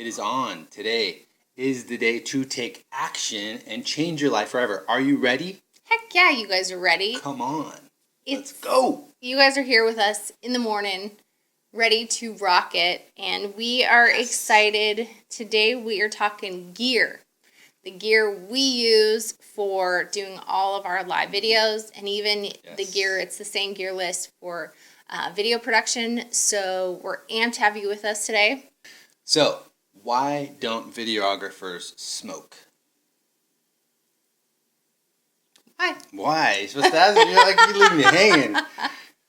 It is on. Today is the day to take action and change your life forever. Are you ready? Heck yeah, you guys are ready. Come on. Let's go. You guys are here with us in the morning, ready to rock it, and we are excited. Today we are talking gear. The gear we use for doing all of our live videos, and even the gear, it's the same gear list for video production. So we're amped to have you with us today. So, why don't videographers smoke? Why? You're supposed to ask me. You leave me hanging.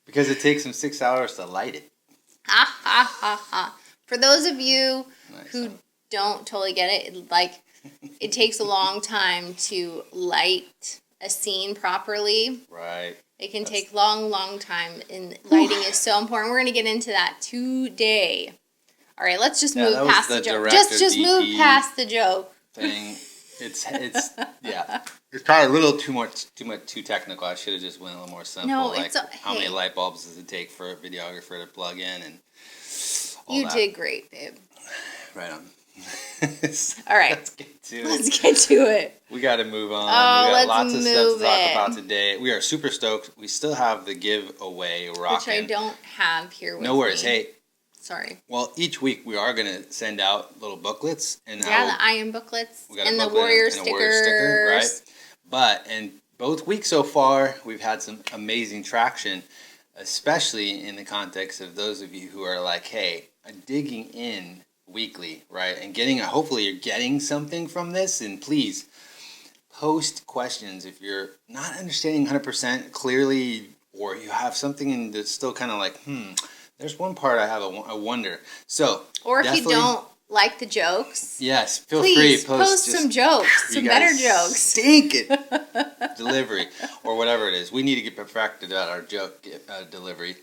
Because it takes them 6 hours to light it. Ha ha ha ha. For those of you who don't totally get it, it takes a long time to light a scene properly. Right. It can take long time, and lighting is so important. We're going to get into that today. All right, let's just move past the joke. Just move past the joke. Thing. It's yeah. It's probably a little too technical. I should have just went a little more simple. No, how many light bulbs does it take for a videographer to plug in and all You that. did great, babe. Right on. All right. Let's get to it. We got to move on. Oh, we got lots of stuff to talk it. about today. We are super stoked. We still have the giveaway rocking. Which I don't have here with me. No worries. Hey. Sorry. Well, each week we are going to send out little booklets. And the iron booklets and the warrior stickers. Right? But in both weeks so far, we've had some amazing traction, especially in the context of those of you who are like, hey, I'm digging in weekly, right? And hopefully you're getting something from this. And please post questions if you're not understanding 100% clearly, or you have something that's still kind of like, there's one part I have a wonder. So, or if you don't like the jokes, yes, feel free to post some jokes, some better jokes. Stink it, delivery or whatever it is. We need to get perfected at our joke delivery.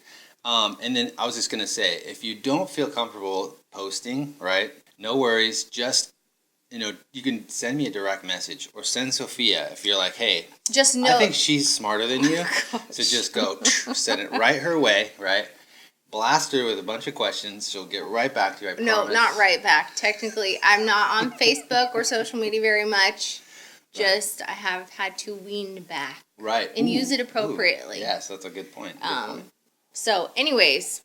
And then I was just gonna say, if you don't feel comfortable posting, right? No worries. Just you can send me a direct message or send Sophia if you're like, hey, just know I think she's smarter than you, so just go send it right her way, right? Blast her with a bunch of questions. She'll get right back to you. I promise. No, not right back. Technically, I'm not on Facebook or social media very much. Just I have had to wean back. Right. And use it appropriately. Yes, that's a good point. So, anyways,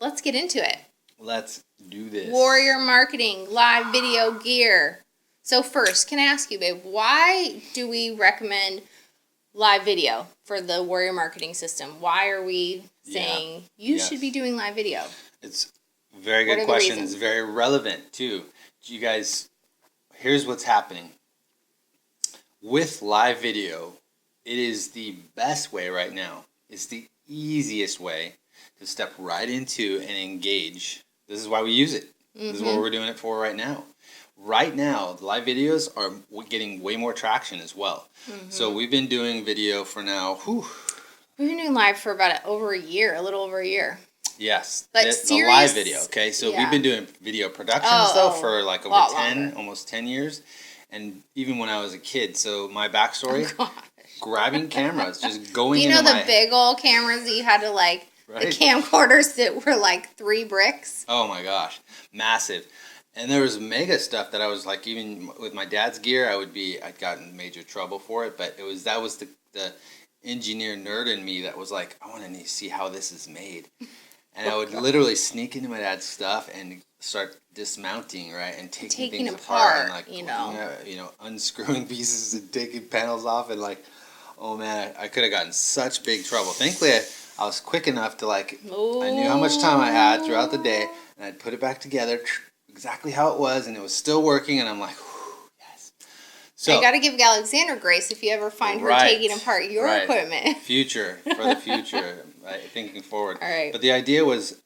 let's get into it. Let's do this. Warrior marketing, live video gear. So first, can I ask you, babe, why do we recommend live video for the Warrior marketing system? Why are we saying you should be doing live video? It's a very good question. It's very relevant too. You guys, here's what's happening. With live video, it is the best way right now. It's the easiest way to step right into and engage. This is why we use it. This is what we're doing it for right now. Right now, the live videos are getting way more traction as well. So we've been doing video for now. We've been doing live for about a little over a year. Yes, but the live video. Okay, so we've been doing video productions for like over almost 10 years, and even when I was a kid. So my backstory: grabbing cameras, just going. The big old cameras that you had to the camcorders that were like 3 bricks. Oh my gosh, massive. And there was mega stuff that I was like, even with my dad's gear, I'd gotten in major trouble for it. But that was the engineer nerd in me that was like, I want to see how this is made. And I would literally sneak into my dad's stuff and start dismounting, right, and taking things apart and unscrewing pieces and taking panels off, and oh man, I could have gotten such big trouble. Thankfully, I was quick enough to I knew how much time I had throughout the day, and I'd put it back together exactly how it was, and it was still working, and I'm like, yes. So I got to give Alexandra grace if you ever find her taking apart your equipment. For the future, thinking forward. All right. But the idea was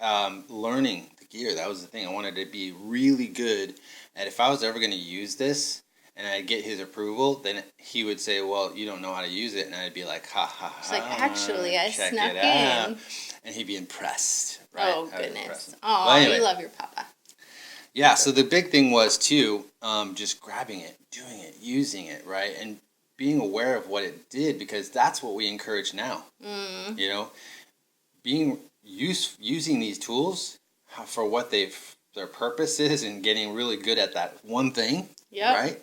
learning the gear. That was the thing. I wanted to be really good at, if I was ever going to use this and I'd get his approval, then he would say, well, you don't know how to use it. And I'd be like, ha, ha, ha. It's like, actually, I snuck in. And he'd be impressed. Right? Oh, goodness. Oh, you love your papa. Yeah, so the big thing was, too, just grabbing it, doing it, using it, right? And being aware of what it did, because that's what we encourage now. Using these tools for what they've their purpose is and getting really good at that one thing, Yep. right?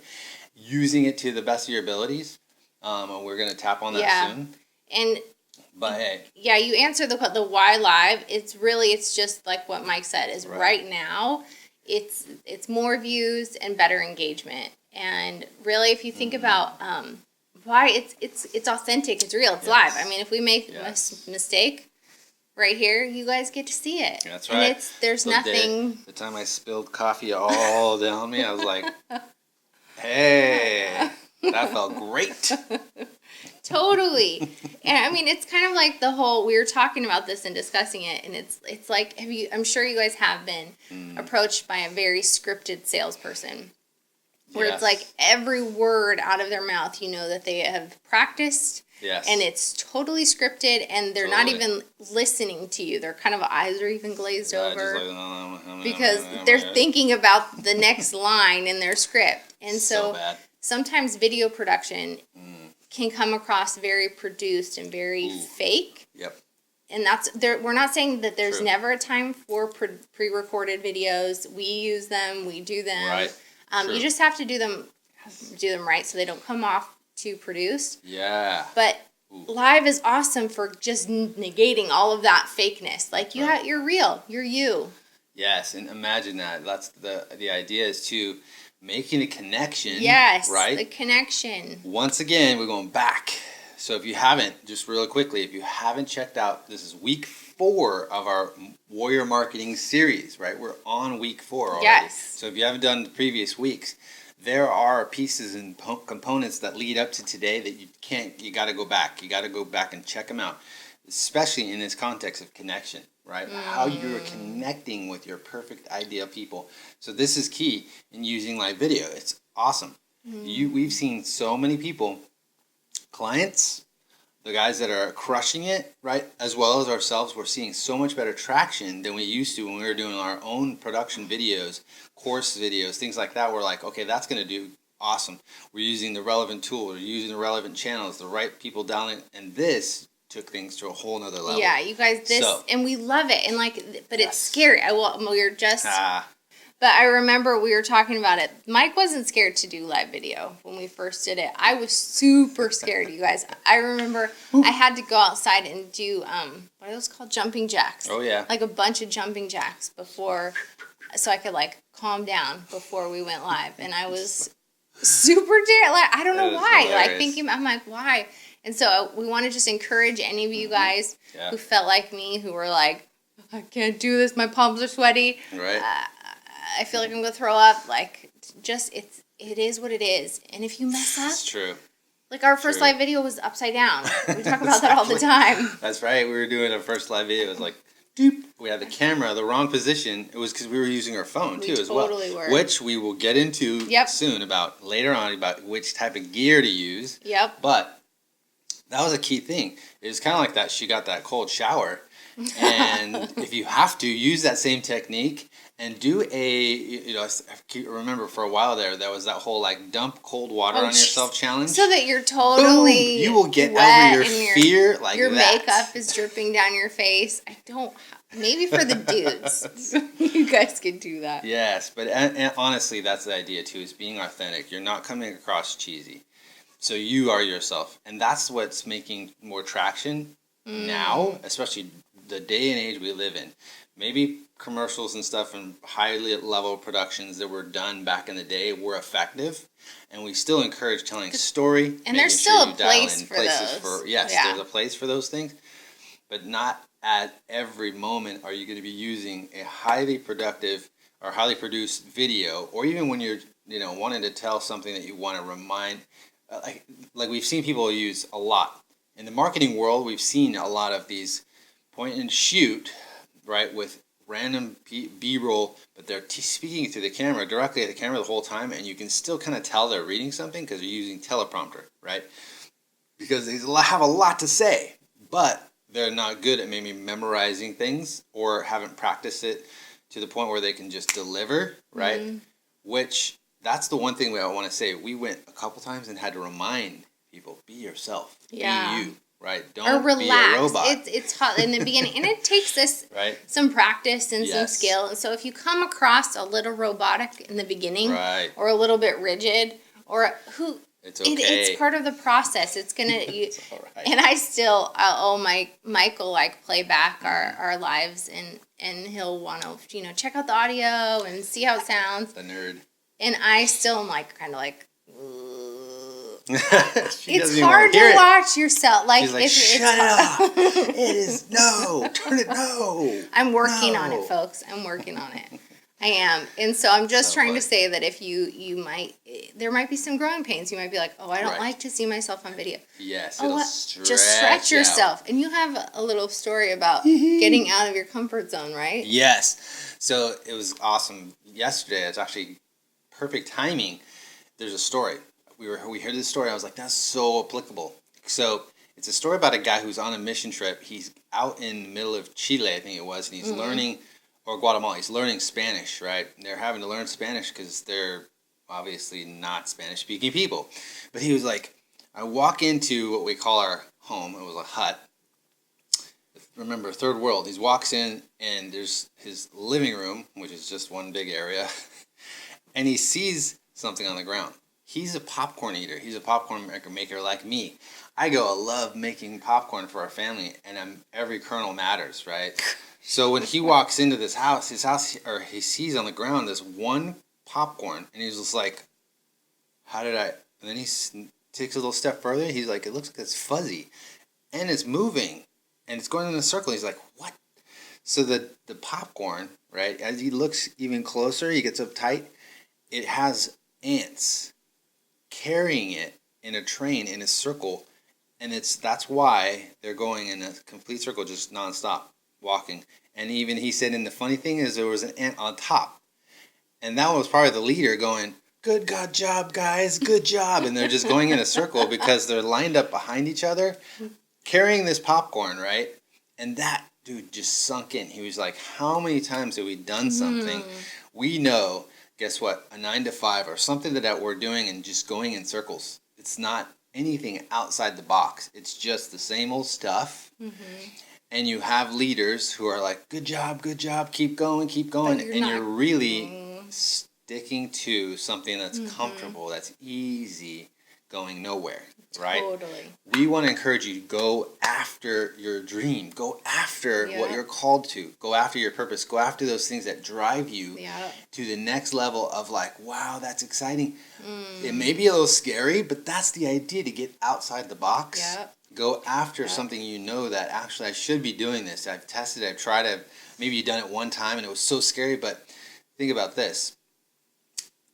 Using it to the best of your abilities. And we're going to tap on that Yeah. soon. And But hey, yeah, you answer the why live. It's just like what Mike said is right now it's more views and better engagement. And really, if you think about why it's authentic, it's real, it's live. I mean, if we make a mistake right here, you guys get to see it. that's And right. there's nothing. The time I spilled coffee all down me, I was like, hey, that felt great. Totally. And I mean, it's kind of like the whole, we were talking about this and discussing it, and it's like, I'm sure you guys have been approached by a very scripted salesperson where it's like every word out of their mouth, you know, that they have practiced. Yes. And it's totally scripted, and they're not even listening to you. Their kind of eyes are even glazed over because they're thinking about the next line in their script. And so sometimes video production can come across very produced and very fake. Yep. And we're not saying that there's never a time for pre-recorded videos. We use them, we do them. Right. You just have to do them right so they don't come off too produced. Yeah. But live is awesome for just negating all of that fakeness. Like you're real, you're you. Yes, and imagine that. That's the idea is to making a connection. Yes, right? The connection. Once again, we're going back. So if you haven't, just really quickly, if you haven't checked out, this is week 4 of our Warrior Marketing series, right? We're on week 4 already. Yes. So if you haven't done the previous weeks, there are pieces and components that lead up to today that you got to go back. You got to go back and check them out, especially in this context of connection, right? How you're connecting with your perfect ideal people. So this is key in using live video. It's awesome. We've seen so many people, clients, the guys that are crushing it, right, as well as ourselves, we're seeing so much better traction than we used to when we were doing our own production videos, course videos, things like that. We're like, okay, that's going to do awesome. We're using the relevant tool. We're using the relevant channels, the right people dialing, and this took things to a whole nother level. Yeah, you guys, and we love it. And but it's scary. But I remember we were talking about it. Mike wasn't scared to do live video when we first did it. I was super scared, you guys. I remember I had to go outside and do, what are those called? Jumping jacks. Oh, yeah. Like a bunch of jumping jacks so I could calm down before we went live. And I was super terrified. I don't know why. Hilarious. I'm like, why? And so we want to just encourage any of you guys who felt like me, who were like, I can't do this. My palms are sweaty. Right. I feel like I'm going to throw up. It is what it is. And if you mess up. It's true. Like our first live video was upside down. We talk about that all the time. That's right. We were doing our first live video. It was like, doop. We had the camera, the wrong position. It was because we were using our phone too as well. Were. Which we will get into soon later on about which type of gear to use. Yep. But that was a key thing. It was kind of like that. She got that cold shower. And if you have to, use that same technique and do I remember for a while there was that whole dump cold water on yourself challenge. So that you're totally boom, you will get over your fear like your that. makeup is dripping down your face. Maybe for the dudes, you guys can do that. Yes, but and honestly, that's the idea too, is being authentic. You're not coming across cheesy. So you are yourself. And that's what's making more traction now, especially the day and age we live in. Maybe commercials and stuff and highly level productions that were done back in the day were effective, and we still encourage telling a story. And there's still a place for those. There's a place for those things, but not at every moment are you going to be using a highly productive or highly produced video, or even when you're wanting to tell something that you want to remind. Like we've seen people use a lot in the marketing world. We've seen a lot of these point and shoot, right, with random B-roll, but they're speaking to the camera, directly at the camera the whole time, and you can still kind of tell they're reading something because they're using teleprompter, right? Because they have a lot to say, but they're not good at maybe memorizing things or haven't practiced it to the point where they can just deliver, right? Mm-hmm. Which, that's the one thing I want to say. We went a couple times and had to remind people, be yourself, be you. right? Or Don't be a relax. robot. It's hot in the beginning, and it takes us right? some practice and some Yes. skill. And so if you come across a little robotic in the beginning, Right. or a little bit rigid, or who, It's okay. it's part of the process. It's gonna. It's all right. And I still, Michael like play back our lives, and he'll want to check out the audio and see how it sounds. The nerd. And I still am like kind of like. She It's doesn't even hard wanna hear to it. watch yourself. Like, She's like, if shut it's hard. it off. It is no. Turn it no. I'm working on No. it, folks. I'm working on it. I am. And so I'm just So trying funny. to say that if there might be some growing pains. You might be like, oh, I don't Right. like to see myself on video. Yes, Oh, it'll what? stretch Just stretch out. yourself. And you have a little story about getting out of your comfort zone, right? Yes. So it was awesome. Yesterday, it's actually perfect timing. There's a story. We heard this story. I was like, that's so applicable. So it's a story about a guy who's on a mission trip. He's out in the middle of Chile, I think it was, and he's learning, or Guatemala. He's learning Spanish, right? And they're having to learn Spanish because they're obviously not Spanish-speaking people. But he was like, I walk into what we call our home. It was a hut. Remember, third world. He walks in, and there's his living room, which is just one big area, and he sees something on the ground. He's a popcorn eater. He's a popcorn maker like me. I love making popcorn for our family, and every kernel matters, right? So when he walks into his house, he sees on the ground this one popcorn, and he's just like, how did I? And then he takes a little step further. He's like, it looks like it's fuzzy, and it's moving, and it's going in a circle. He's like, what? So the popcorn, right, as he looks even closer, he gets uptight, it has ants carrying it in a train in a circle, and that's why they're going in a complete circle, just nonstop walking. And even he said, and the funny thing is, there was an ant on top, and that was probably the leader going, good job, guys, good job. And they're just going in a circle because they're lined up behind each other carrying this popcorn, right? And that dude just sunk in. He was like, how many times have we done something we know, guess what, a 9 to 5 or something that we're doing and just going in circles. It's not anything outside the box. It's just the same old stuff. And you have leaders who are like, good job, keep going. And you're really sticking to something that's comfortable, that's easy, going nowhere, right? Totally. We want to encourage you to go after your dream. Go after what you're called to. Go after your purpose. Go after those things that drive you to the next level of like, wow, that's exciting. It may be a little scary, but that's the idea, to get outside the box. Go after something you know that actually I should be doing this. I've tested it. I've tried it. Maybe you've done it one time and it was so scary, but think about this.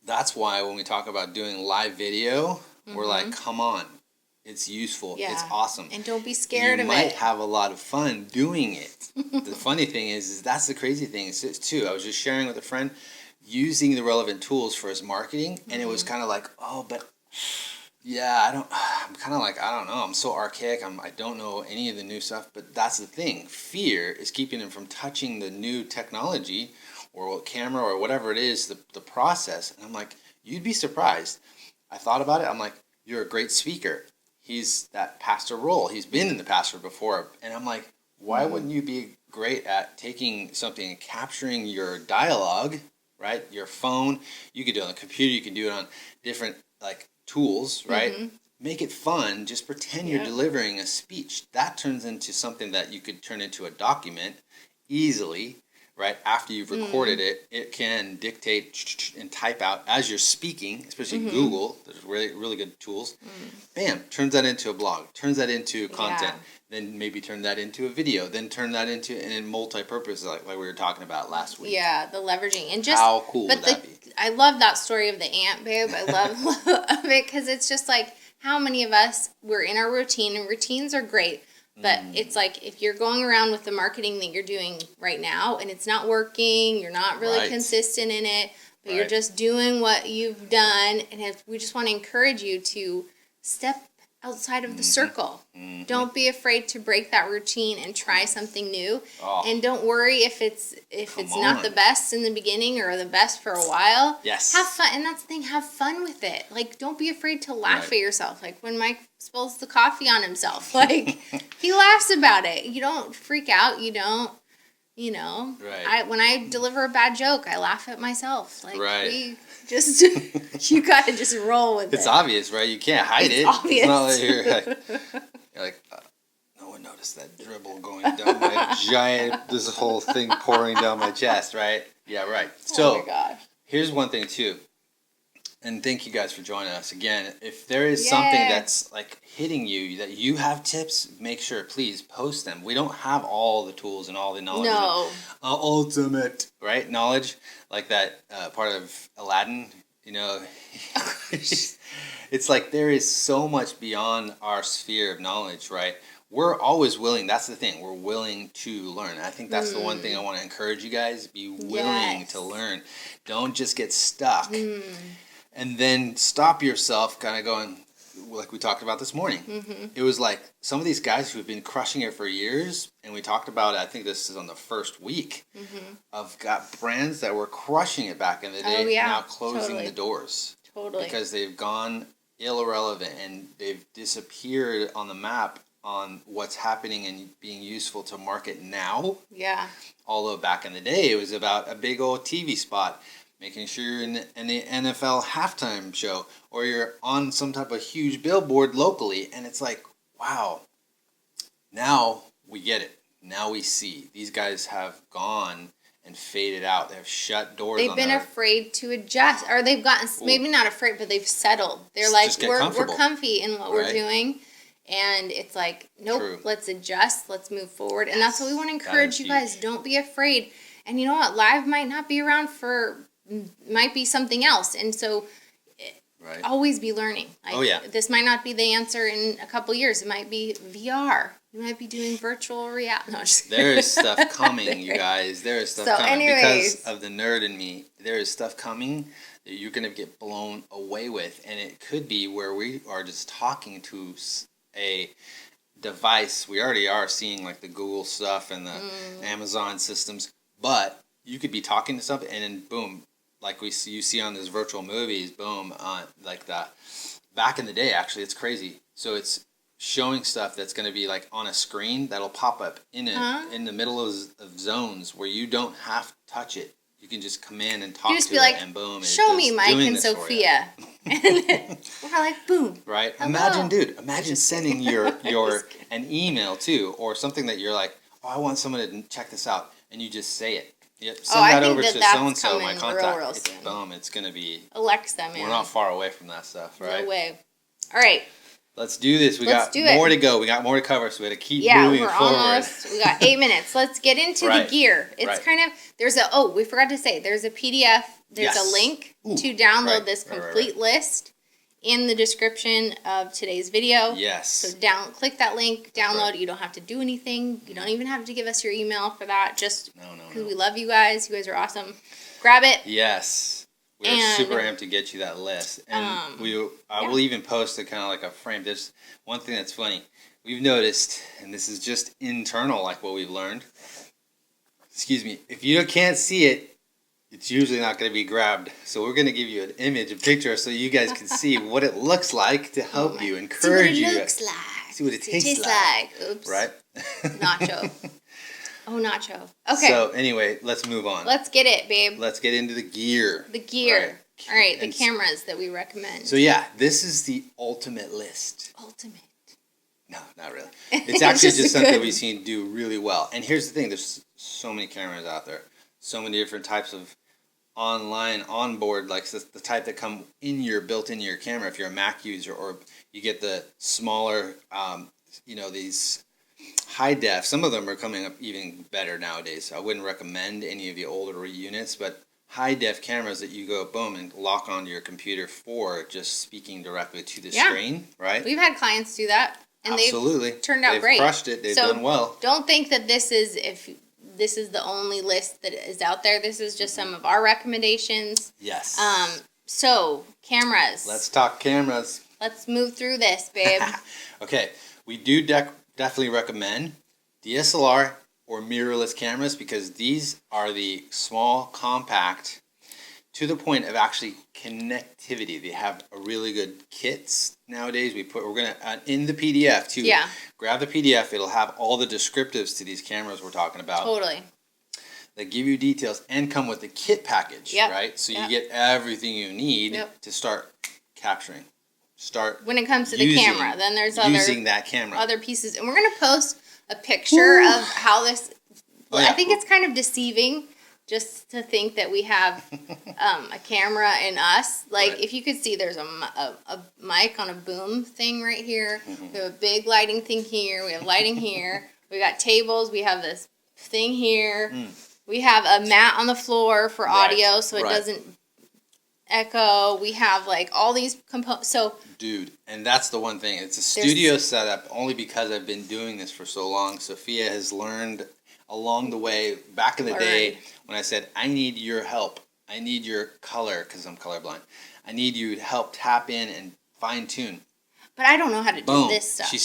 That's why when we talk about doing live video, we're like, come on. It's useful. It's awesome. And don't be scared of it. You might have a lot of fun doing it. The funny thing is that's the crazy thing is too. I was just sharing with a friend using the relevant tools for his marketing, and it was kind of like, oh, but yeah, I'm kind of like, I don't know. I'm so archaic. I don't know any of the new stuff. But that's the thing. Fear is keeping him from touching the new technology or camera or whatever it is, the process. And I'm like, you'd be surprised. I thought about it. I'm like, you're a great speaker. He's that pastor role. He's been in the pastor before. And I'm like, why wouldn't you be great at taking something and capturing your dialogue, right? Your phone. You could do it on the computer. You can do it on different like tools, right? Make it fun. Just pretend you're delivering a speech. That turns into something that you could turn into a document easily, right? After you've recorded it, it can dictate and type out as you're speaking, especially Google. There's really, really good tools. Bam, turns that into a blog, turns that into content, then maybe turn that into a video, then turn that into and multi-purpose, like we were talking about last week. Yeah, the leveraging. And just how cool would that be? I love that story of the ant, babe. I love it because it's just like how many of us, we're in our routine, and routines are great. But it's like if you're going around with the marketing that you're doing right now and it's not working, you're not really consistent in it, but you're just doing what you've done. And we just want to encourage you to step outside of the circle. Don't be afraid to break that routine and try something new. Oh. And don't worry if it's not the best in the beginning or the best for a while. Yes. Have fun, and that's the thing. Have fun with it. Like, don't be afraid to laugh Right. at yourself. Like when Mike spills the coffee on himself, like he laughs about it. You don't freak out. You don't. You know. Right. When I deliver a bad joke, I laugh at myself. Like Right. we just you gotta just roll with It's it. obvious, right? You can't hide it. Obvious. It's not like you're like no one noticed that dribble going down my giant, this whole thing pouring down my chest, right? Yeah, right. Oh So my gosh. here's one thing too, and thank you guys for joining us again. If there is something Yay. that's like hitting you, that you have tips, make sure, please post them. We don't have all the tools and all the knowledge. No. Ultimate, right? Knowledge, like that part of Aladdin, you know. It's like there is so much beyond our sphere of knowledge, right? We're always willing. That's the thing. We're willing to learn. I think that's the one thing I want to encourage you guys. Be willing Yes. to learn. Don't just get stuck. And then stop yourself kind of going, like we talked about this morning. It was like some of these guys who have been crushing it for years, and we talked about it, I think this is on the first week, of got brands that were crushing it back in the day, Oh, yeah. now closing Totally. the doors. Totally. Because they've gone irrelevant and they've disappeared on the map on what's happening and being useful to market now. Yeah. Although back in the day, it was about a big old TV spot, making sure you're in the NFL halftime show, or you're on some type of huge billboard locally, and it's like, wow, now we get it. Now we see. These guys have gone and faded out. They have shut doors They've on been their... afraid to adjust, or they've gotten maybe not afraid, but they've settled. They're like, Just get we're comfortable. comfy in what we're Right. doing, and it's like, nope, True. let's adjust, let's move forward, and that's what we want to encourage is you guys. huge. Don't be afraid. And you know what? Live might not be around might be something else, and so Right. always be learning. Like, Oh, yeah. This might not be the answer in a couple years. It might be VR. You might be doing virtual reality. No, just There is stuff coming, you guys. There is stuff So coming. anyways. Because of the nerd in me, there is stuff coming that you're going to get blown away with. And it could be where we are just talking to a device. We already are seeing like the Google stuff and the Amazon systems. But you could be talking to something and then boom, like you see on these virtual movies, boom, like that. Back in the day, actually, it's crazy. So it's showing stuff that's going to be like on a screen that'll pop up in the middle of zones where you don't have to touch it. You can just come in and talk You just to be it, like, and boom, show me it's Mike doing and this for you. Sophia. And then we're like, boom. Right? Hello. Imagine sending your an email too, or something that you're like, oh, I want someone to check this out, and you just say it. Yep, send I that think over that to that's so and so, my coming contact. real It's soon. boom. It's gonna be. Alexa, man. We're not far away from that stuff, right? No way. All right. Let's do this. We Let's got do it. more to go. We got more to cover, so we got to keep Yeah, moving we're forward. almost. We got 8 minutes. Let's get into Right. the gear. It's Right. kind of we forgot to say there's a PDF. There's Yes. a link Ooh, to download right, this right, right, complete list in the description of today's video. Yes. So click that link, download right. it. You don't have to do anything. You don't even have to give us your email for that. Just No. because we love you guys. You guys are awesome. Grab it. Yes. We're And, super amped to get you that list. And I will even post a kind of like a frame. There's one thing that's funny. We've noticed, and this is just internal, like what we've learned. Excuse me. If you can't see it, it's usually not going to be grabbed. So we're going to give you an image, a picture, so you guys can see what it looks like to help you, encourage See what it you. looks like. See what it tastes tastes like. Oops. Right? Nacho. Oh, nacho. Okay. So anyway, let's move on. Let's get it, babe. Let's get into the gear. The gear. Right. All right, the And cameras that we recommend. So yeah, this is the ultimate list. Ultimate. No, not really. It's actually Just just a something good- we've seen do really well. And here's the thing: there's so many cameras out there, so many different types of online onboard, like the type that come built into your camera. If you're a Mac user, or you get the smaller, these high def. Some of them are coming up even better nowadays. So I wouldn't recommend any of the older units, but high def cameras that you go boom and lock onto your computer for just speaking directly to the screen, right? We've had clients do that, and Absolutely. they've turned out They've great. crushed it. They've So, done well. Don't think that this is the only list that is out there. This is just some of our recommendations. Yes. So cameras. Let's talk cameras. Let's move through this, babe. Okay, we do definitely recommend DSLR or mirrorless cameras because these are the small, compact, to the point of actually connectivity. They have a really good kits nowadays. We're gonna in the PDF too. Yeah. Grab the PDF. It'll have all the descriptives to these cameras we're talking about. Totally. That give you details and come with the kit package, Yep. right? So Yep. you get everything you need Yep. to start capturing. Start When it comes to the using- camera, then there's using that camera. other pieces, and we're gonna post a picture of how this. Oh, yeah. I think it's kind of deceiving just to think that we have a camera in us. Like, Right. if you could see, there's a mic on a boom thing right here. Mm-hmm. We have a big lighting thing here. We have lighting here. We got tables. We have this thing here. We have a mat on the floor for Right, audio, so it right. doesn't echo. We have like all these components. So Dude, and that's the one thing. It's a studio setup only because I've been doing this for so long. Sophia has learned along the way, back in the day, when I said, I need your help. I need your color, because I'm colorblind. I need you to help tap in and fine tune. but I don't know how to Boom. do this stuff. She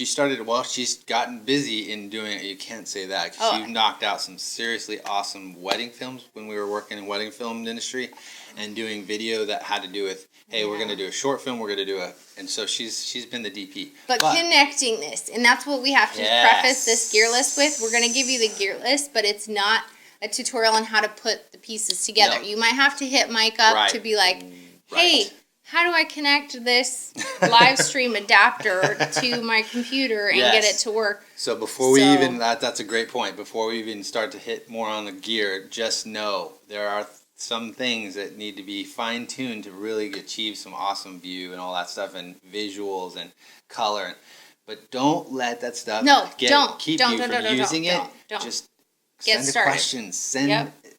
started, well, she's gotten busy in doing it. You can't say that. 'Cause Oh. she knocked out some seriously awesome wedding films when we were working in wedding film industry and doing video that had to do with, hey, we're going to do a short film, we're going to do and so she's been the DP. But connecting this, and that's what we have to preface this gear list with. We're going to give you the gear list, but it's not a tutorial on how to put the pieces together. No. You might have to hit Mike up Right. to be like, hey, Right. how do I connect this live stream adapter to my computer and get Yes. it to work? So before we So- even, that's a great point. Before we even start to hit more on the gear, just know there are some things that need to be fine-tuned to really achieve some awesome view and all that stuff and visuals and color. But don't let that stuff keep you from using it. Don't. Just Get send a started. question.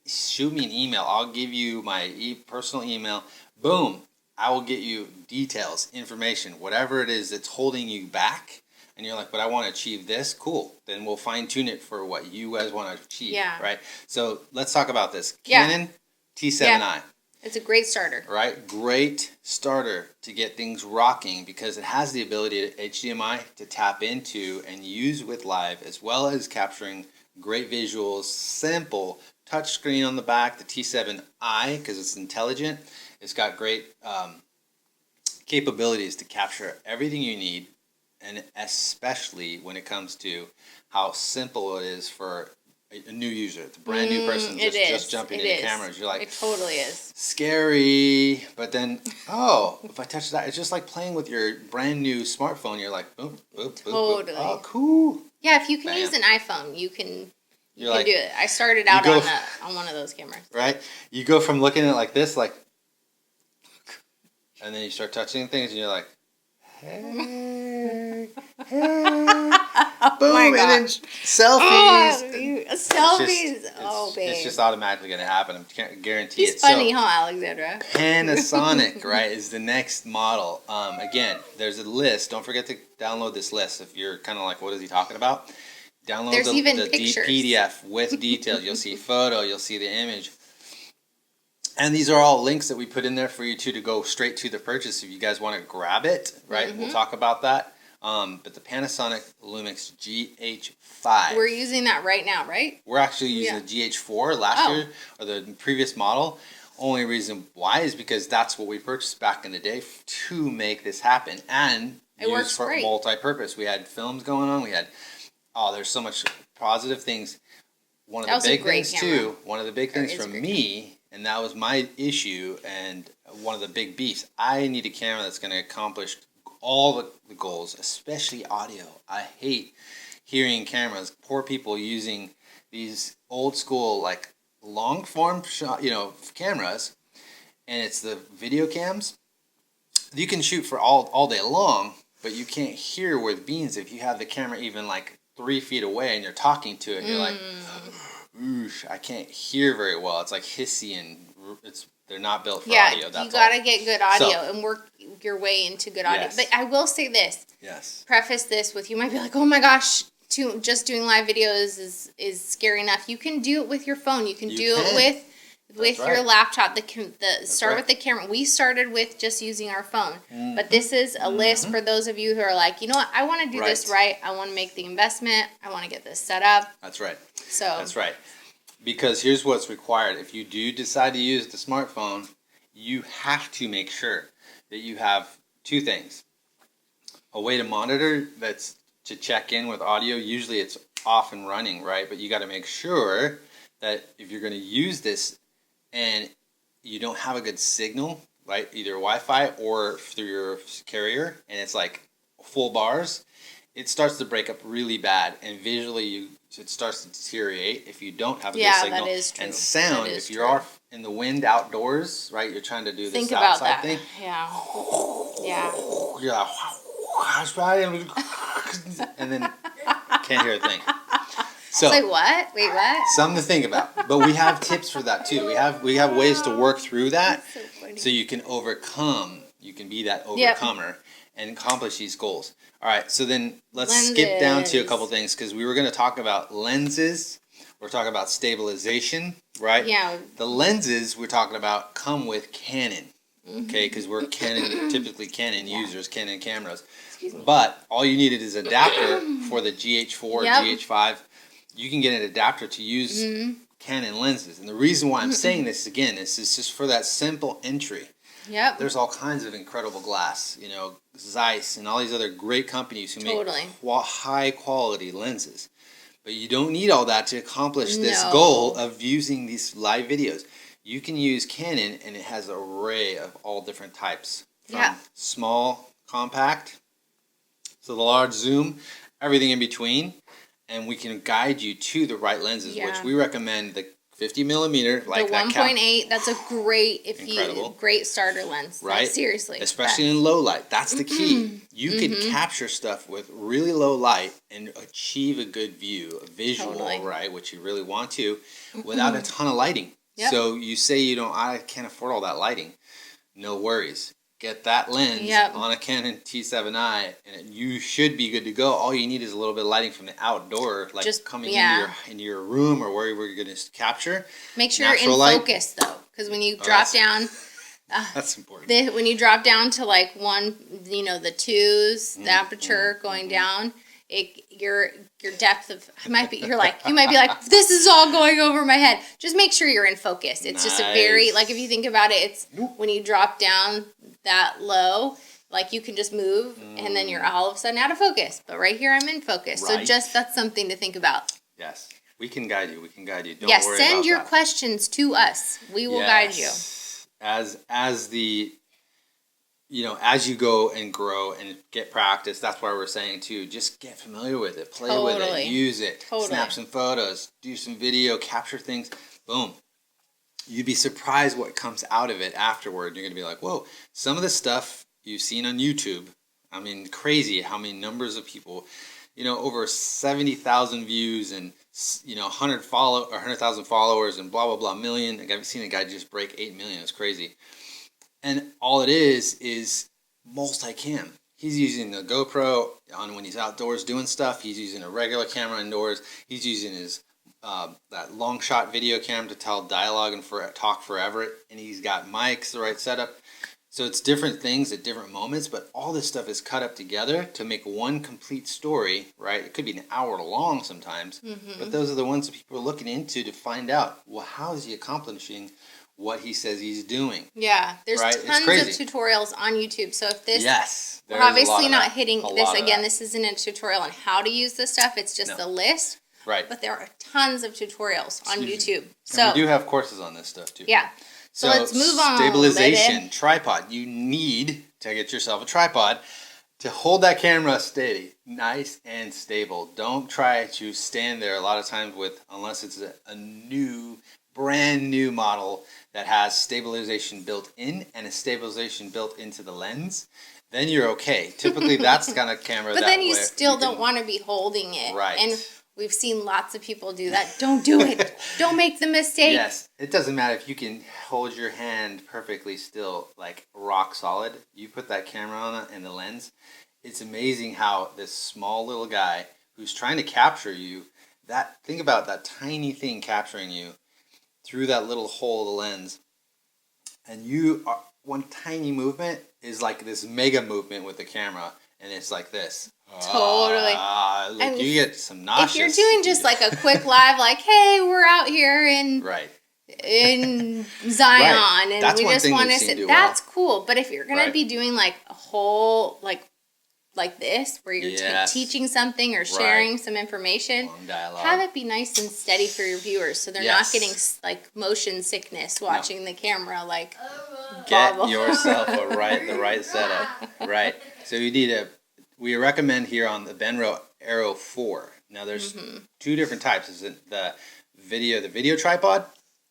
Shoot me an email. I'll give you my personal email. Boom. I will get you details, information, whatever it is that's holding you back. And you're like, but I want to achieve this. Cool. Then we'll fine tune it for what you guys want to achieve. Yeah. Right. So let's talk about this. Yeah. Canon T7i. It's a great starter. Right. Great starter to get things rocking because it has the ability to HDMI to tap into and use with live, as well as capturing great visuals. Simple touchscreen on the back. The T7i, because it's intelligent. It's got great capabilities to capture everything you need, and especially when it comes to how simple it is for a new user. It's a brand new person just jumping into cameras. You're like, it totally is. Scary. But then, if I touch that, it's just like playing with your brand new smartphone. You're like, boom, boom, boom, Totally. boom. Oh, cool. Yeah, if you can Bam. use an iPhone, you can You're like, do it. I started out go on one of those cameras. right? You go from looking at it like this, like, and then you start touching things, and you're like, hey, hey, boom, my and then gosh. selfies. Selfies. Babe. It's just automatically going to happen. I can't guarantee He's it. funny, So, huh, Alexandra? Panasonic, right, is the next model. Again, there's a list. Don't forget to download this list. If you're kind of like, what is he talking about? Download There's even the pictures. PDF with details. You'll see photo. You'll see the image. And these are all links that we put in there for you to go straight to the purchase if you guys want to grab it, right? We'll talk about that. But the Panasonic Lumix GH5. We're using that right now, right? We're actually using Yeah. the GH4 last year, or the previous model. Only reason why is because that's what we purchased back in the day to make this happen and It works for great. multi-purpose. We had films going on. We had, there's so much positive things. One of That was the a big great things camera. too, one of the big things is a from great me, and that was my issue and one of the big beefs. I need a camera that's going to accomplish all the goals, especially audio. I hate hearing cameras, poor people using these old school, like long form shot, cameras, and it's the video cams. You can shoot for all day long, but you can't hear with beans if you have the camera even like 3 feet away and you're talking to it. You're like, oosh, I can't hear very well. It's like hissy and they're not built for audio. That's you gotta all. get good audio and work your way into good audio. Yes. But I will say this. Yes. Preface this with, you might be like, oh my gosh, just doing live videos is scary enough. You can do it with your phone. You can do it with with right. your laptop. Start right. with the camera. We started with just using our phone, but this is a list for those of you who are like, you know what, I want to do this right. I want to make the investment. I want to get this set up. That's right. So That's right. Because here's what's required. If you do decide to use the smartphone, you have to make sure that you have two things. A way to monitor that's to check in with audio. Usually it's off and running, right? But you got to make sure that if you're going to use this and you don't have a good signal, right, either Wi-Fi or through your carrier, and it's like full bars, it starts to break up really bad, and visually it starts to deteriorate if you don't have a good signal. That is true. And sound, if you are in the wind outdoors, right, you're trying to do this about outside that. thing. Yeah. You're like, and then can't hear a thing. So it's like, what? Wait, what? Something to think about. But we have tips for that too. We have ways to work through that so you can overcome. You can be that overcomer and accomplish these goals. All right, so then let's skip down to a couple things because we were going to talk about lenses. We're talking about stabilization, right? Yeah. The lenses we're talking about come with Canon, okay? Because we're typically Canon users, Canon cameras. But all you needed is an adapter for the GH4, GH5. You can get an adapter to use Canon lenses. And the reason why I'm saying this again is just for that simple entry. Yep. There's all kinds of incredible glass, Zeiss and all these other great companies who make high quality lenses. But you don't need all that to accomplish this goal of using these live videos. You can use Canon, and it has an array of all different types. From small, compact, to the large zoom, everything in between. And we can guide you to the right lenses, which we recommend the 50 millimeter, like the that 1.8. That's a great starter lens, right? Like, seriously, especially in low light. That's the key. You can capture stuff with really low light and achieve a good view, a visual, right? Which you really want to, without a ton of lighting. Yep. So you say I can't afford all that lighting. No worries. Get that lens on a Canon T7i, and you should be good to go. All you need is a little bit of lighting from the outdoor, like just coming into your room or wherever you're going to capture. Make sure you're in focus, though, because when you drop down, that's important. When you drop down to like the twos, the aperture going down, your depth of you might be like, this is all going over my head. Just make sure you're in focus. It's just a very, like, if you think about it, it's when you drop down that low, like, you can just move and then you're all of a sudden out of focus. But right here, I'm in focus. Right. So that's something to think about. Yes. We can guide you. Don't worry about that. Send your questions to us. We will guide you. As you go and grow and get practice, that's why we're saying too, just get familiar with it, play with it, use it, snap some photos, do some video, capture things, boom. You'd be surprised what comes out of it afterward. You're going to be like, whoa, some of the stuff you've seen on YouTube, I mean, crazy how many numbers of people, over 70,000 views and, 100,000 followers and blah, blah, blah, million. I've seen a guy just break 8 million. It's crazy. And all it is multicam. He's using the GoPro on when he's outdoors doing stuff. He's using a regular camera indoors. He's using his that long shot video cam to tell dialogue and talk forever. And he's got mics, the right setup. So it's different things at different moments, but all this stuff is cut up together to make one complete story, right? It could be an hour long sometimes, but those are the ones that people are looking into to find out, well, how is he accomplishing what he says he's doing? Yeah, there's tons of tutorials on YouTube. So if this, we're obviously not hitting this again. This isn't a tutorial on how to use this stuff. It's just a list. Right. But there are tons of tutorials on YouTube. So and we do have courses on this stuff too. Yeah. So let's move on. Stabilization, tripod. You need to get yourself a tripod to hold that camera steady, nice and stable. Don't try to stand there a lot of times unless it's a brand new model that has stabilization built in and a stabilization built into the lens. Then you're okay. Typically, that's the kind of camera. But then you still don't want to be holding it. Right. And we've seen lots of people do that. Don't do it. Don't make the mistake. Yes. It doesn't matter if you can hold your hand perfectly still, like rock solid. You put that camera on it and the lens. It's amazing how this small little guy who's trying to capture you, think about that tiny thing capturing you through that little hole of the lens, and one tiny movement is like this mega movement with the camera, and it's like this. Totally. Look, you get some nauseous. If you're doing just like a quick live, like, hey, we're out here in right. in Zion, Right. and That's we one just thing want to we've seen sit. do That's cool. But if you're gonna Right. be doing like a whole like this, where you're Yes. teaching something or sharing some information, Long dialogue. have it be nice and steady for your viewers, so they're Yes. not getting like motion sickness watching the camera. Like, Get bobble. yourself the right setup. Right. So we recommend here on the Benro Aero 4. Now there's two different types. Is it the video tripod,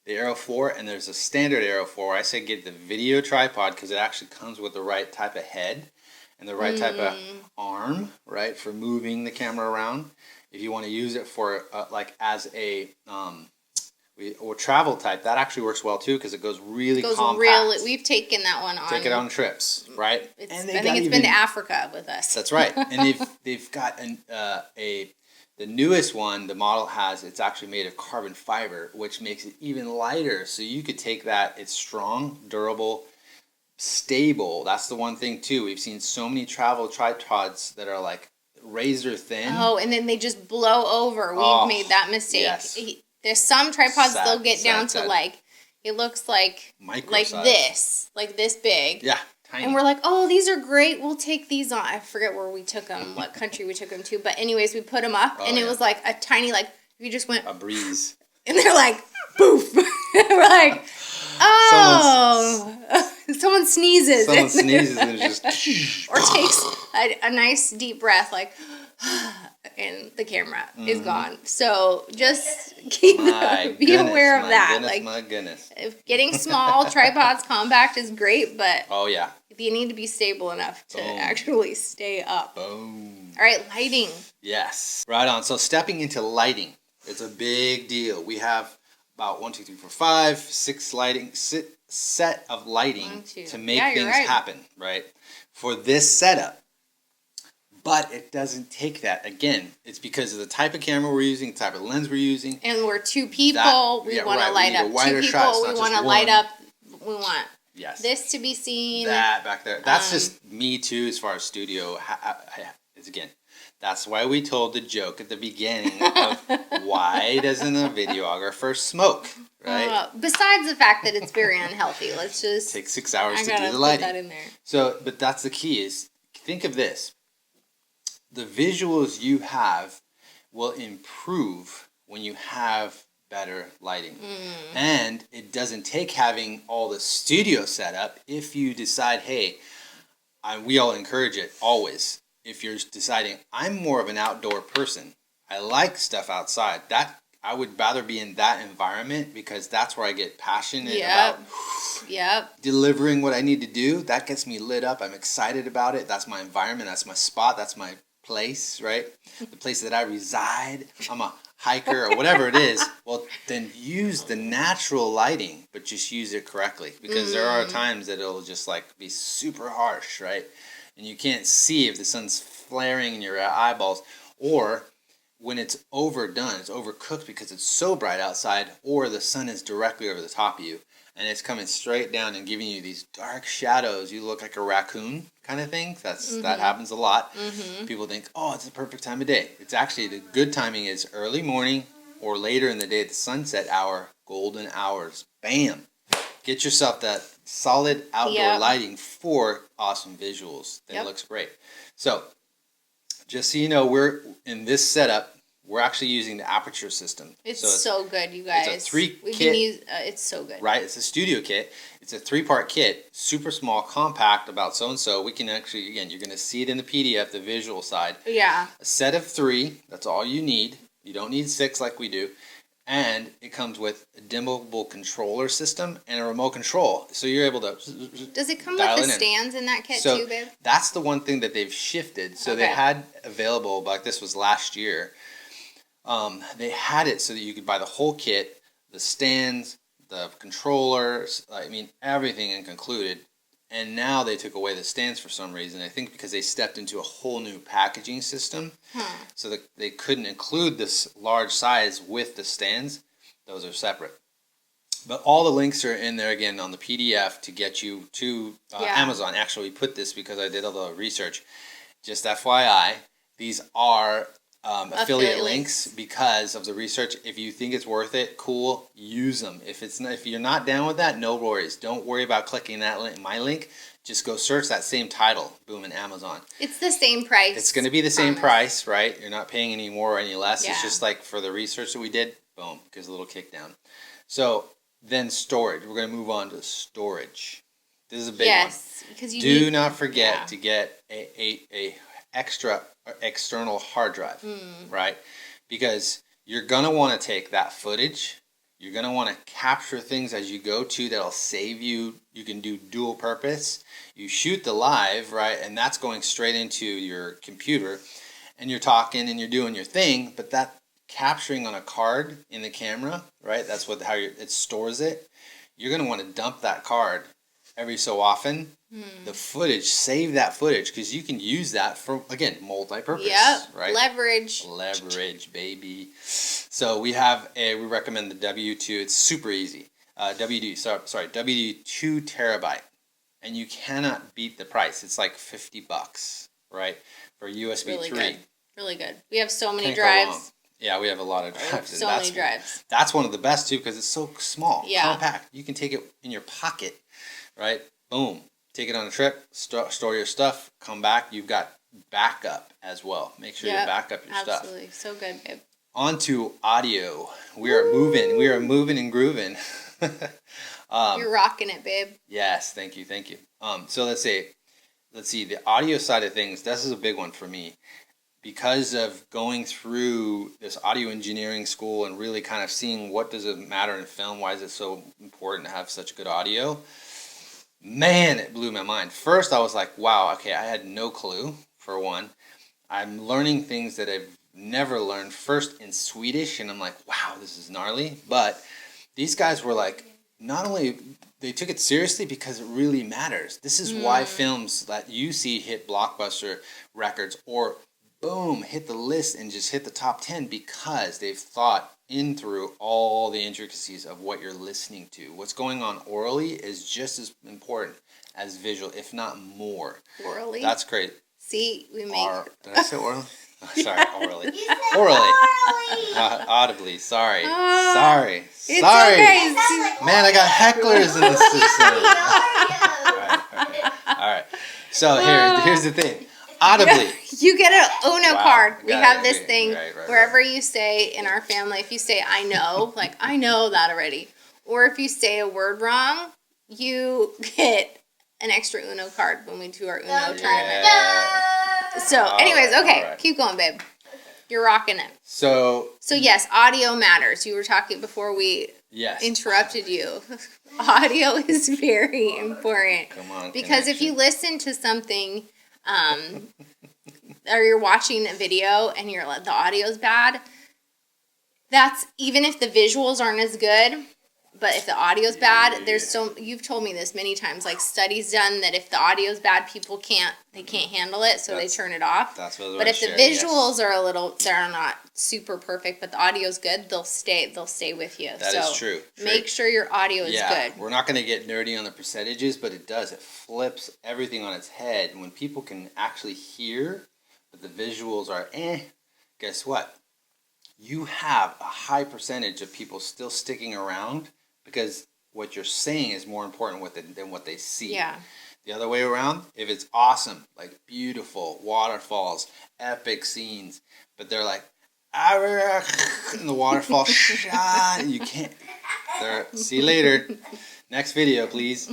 the Aero 4, and there's a standard Aero 4. I say get the video tripod because it actually comes with the right type of head and the right type of arm, right, for moving the camera around. If you want to use it for like as a or travel type, that actually works well too because it goes really compact. We've taken that one on. Take it on trips, right? I think it's been to Africa with us. That's right, and they've got the newest one. The model it's actually made of carbon fiber, which makes it even lighter. So you could take that. It's strong, durable, stable. That's the one thing too. We've seen so many travel tripods that are like razor thin. Oh, and then they just blow over. We've made that mistake. Yes. There's some tripods they'll get down to sad. like, it looks like Micro-size. like this big. Yeah, tiny. And we're like, oh, these are great. We'll take these on. I forget where we took them, what country we took them to. But anyways, we put them up, and it was like a tiny, like, we just went. A breeze. And they're like, poof. We're like, oh. Someone sneezes. Someone sneezes and it just. Or takes a nice deep breath, like, and the camera is gone. So just be aware of that. My goodness. If getting small tripods compact is great, but Oh yeah. you need to be stable enough to actually stay up. Boom. All right, lighting. Yes. Right on. So stepping into lighting, it's a big deal. We have about 1, 2, 3, 4, 5, 6 lighting set of lighting to make things happen, right? For this setup. But it doesn't take that. Again, it's because of the type of camera we're using, the type of lens we're using. And we're two people. We want to light up. Two people. We want to light up. We want this to be seen. That back there. That's just me too as far as studio. It's again. That's why we told the joke at the beginning of why doesn't a videographer smoke, right? Besides the fact that it's very unhealthy. Let's just... Take 6 hours to do the lighting. Put that in there. So, but that's the key is, think of this. The visuals you have will improve when you have better lighting. And it doesn't take having all the studio set up if you decide, hey, we all encourage it always. If you're deciding, I'm more of an outdoor person. I like stuff outside. That I would rather be in that environment because that's where I get passionate about delivering what I need to do. That gets me lit up. I'm excited about it. That's my environment. That's my spot. That's my place, right? The place that I reside. I'm a hiker or whatever it is. Well, then use the natural lighting, but just use it correctly because there are times that it'll just like be super harsh, right? And you can't see if the sun's flaring in your eyeballs, or when it's overdone, it's overcooked because it's so bright outside, or the sun is directly over the top of you, and it's coming straight down and giving you these dark shadows. You look like a raccoon kind of thing. That happens a lot. People think, oh, it's the perfect time of day. It's actually the good timing is early morning or later in the day at the sunset hour, golden hours. Bam! Get yourself that solid outdoor lighting for awesome visuals. That looks great. So, just so you know, we're in this setup. We're actually using the Aperture system. It's so good, you guys. It's a 3-kit. It's so good. Right? It's a studio kit. It's a 3-part kit. Super small, compact, about so-and-so. We can actually, again, you're going to see it in the PDF, the visual side. Yeah. A set of 3. That's all you need. You don't need 6 like we do. And it comes with a dimmable controller system and a remote control. So you're able to Does it come with the stands in that kit too, babe? That's the one thing that they've shifted. So they had available, like this was last year. They had it so that you could buy the whole kit, the stands, the controllers, I mean, everything included. And now they took away the stands for some reason. I think because they stepped into a whole new packaging system. So that they couldn't include this large size with the stands. Those are separate. But all the links are in there again on the PDF to get you to Yeah. Amazon. Actually, we put this because I did all the research. Just FYI, these are affiliate links because of the research. If you think it's worth it, cool, use them. If you're not down with that, no worries. Don't worry about clicking that link, my link. Just go search that same title, boom, in Amazon. It's the same price. It's going to be the same price, right? You're not paying any more or any less. Yeah. It's just like for the research that we did, boom, gives a little kick down. So then storage. We're going to move on to storage. This is a big one. Yes, because you Do need, not forget yeah. to get a extra external hard drive, right? Because you're going to want to take that footage. You're going to want to capture things as you go to that'll save you. You can do dual purpose. You shoot the live, right? And that's going straight into your computer. And you're talking and you're doing your thing. But that capturing on a card in the camera, right? That's how it stores it. You're going to want to dump that card every so often. The footage, save that footage because you can use that for, again, multi-purpose. Yep. Right? Leverage, baby. So we recommend the W2. It's super easy. W2 terabyte, and you cannot beat the price. It's like $50, right, for USB really 3. good. Really good. We have so many Can't go wrong. drives. Yeah, we have a lot of drives. So many drives. That's one of the best too because it's so small, Yeah. compact. You can take it in your pocket, right? Boom. Take it on a trip, store your stuff, come back. You've got backup as well. Make sure you back up your stuff. Absolutely. So good, babe. On to audio. We are moving. We are moving and grooving. You're rocking it, babe. Yes, thank you. So let's see, the audio side of things, this is a big one for me. Because of going through this audio engineering school and really kind of seeing what does it matter in film, why is it so important to have such good audio, man, it blew my mind. First, I was like, wow, okay, I had no clue, for one. I'm learning things that I've never learned, first in Swedish, and I'm like, wow, this is gnarly. But these guys were like, not only, they took it seriously because it really matters. This is why films that you see hit blockbuster records or boom, hit the list and just hit the top 10 because they've thought in through all the intricacies of what you're listening to. What's going on orally is just as important as visual, if not more. Orally? That's great. See, we make... Did I say orally? Oh, sorry, orally. You said Orally. Audibly, sorry. Sorry. It's Sorry. okay. Man, I got hecklers in this system. All right. So here's the thing. Audibly. You get an Uno Wow. card. We Got have it. this thing Right. wherever you say in our family, if you say I know, like I know that already. Or if you say a word wrong, you get an extra Uno card when we do our Uno tournament. Yeah. So, anyways, okay, all right. keep going, babe. You're rocking it. So, So yes, audio matters. You were talking before we yes. interrupted you. Audio is very important. Come on. Because if you connection. listen to something, or you're watching a video and the audio's bad, that's even if the visuals aren't as good, but if the audio's bad, you've told me this many times, like studies done that if the audio's bad, people can't handle it, so they turn it off. That's what I was But if the sharing, yes. visuals are they're not super perfect, but the audio's good, they'll stay with you. That is true. Make sure your audio is good. We're not going to get nerdy on the percentages, but it does. It flips everything on its head. When people can actually hear, but the visuals are guess what? You have a high percentage of people still sticking around because what you're saying is more important than what they see. Yeah. The other way around, if it's awesome, like beautiful waterfalls, epic scenes, but they're like, and the waterfall shot, you can't. See you later. Next video, please.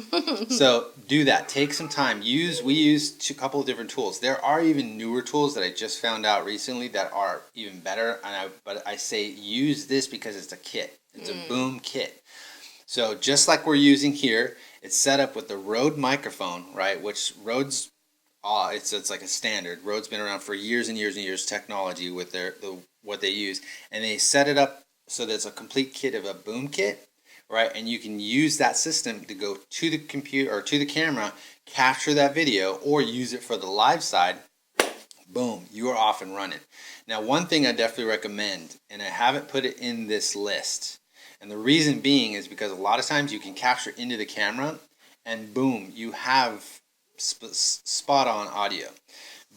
So do that. Take some time. We use a couple of different tools. There are even newer tools that I just found out recently that are even better. But I say use this because it's a kit. It's a boom kit. So just like we're using here, it's set up with the Rode microphone, right? Which Rode's, it's like a standard. Rode's been around for years and years and years. Technology with what they use, and they set it up so there's a complete kit of a boom kit, right? And you can use that system to go to the computer or to the camera, capture that video, or use it for the live side. Boom, you are off and running. Now, one thing I definitely recommend, and I haven't put it in this list, And the reason being is because a lot of times you can capture into the camera and boom, you have spot on audio.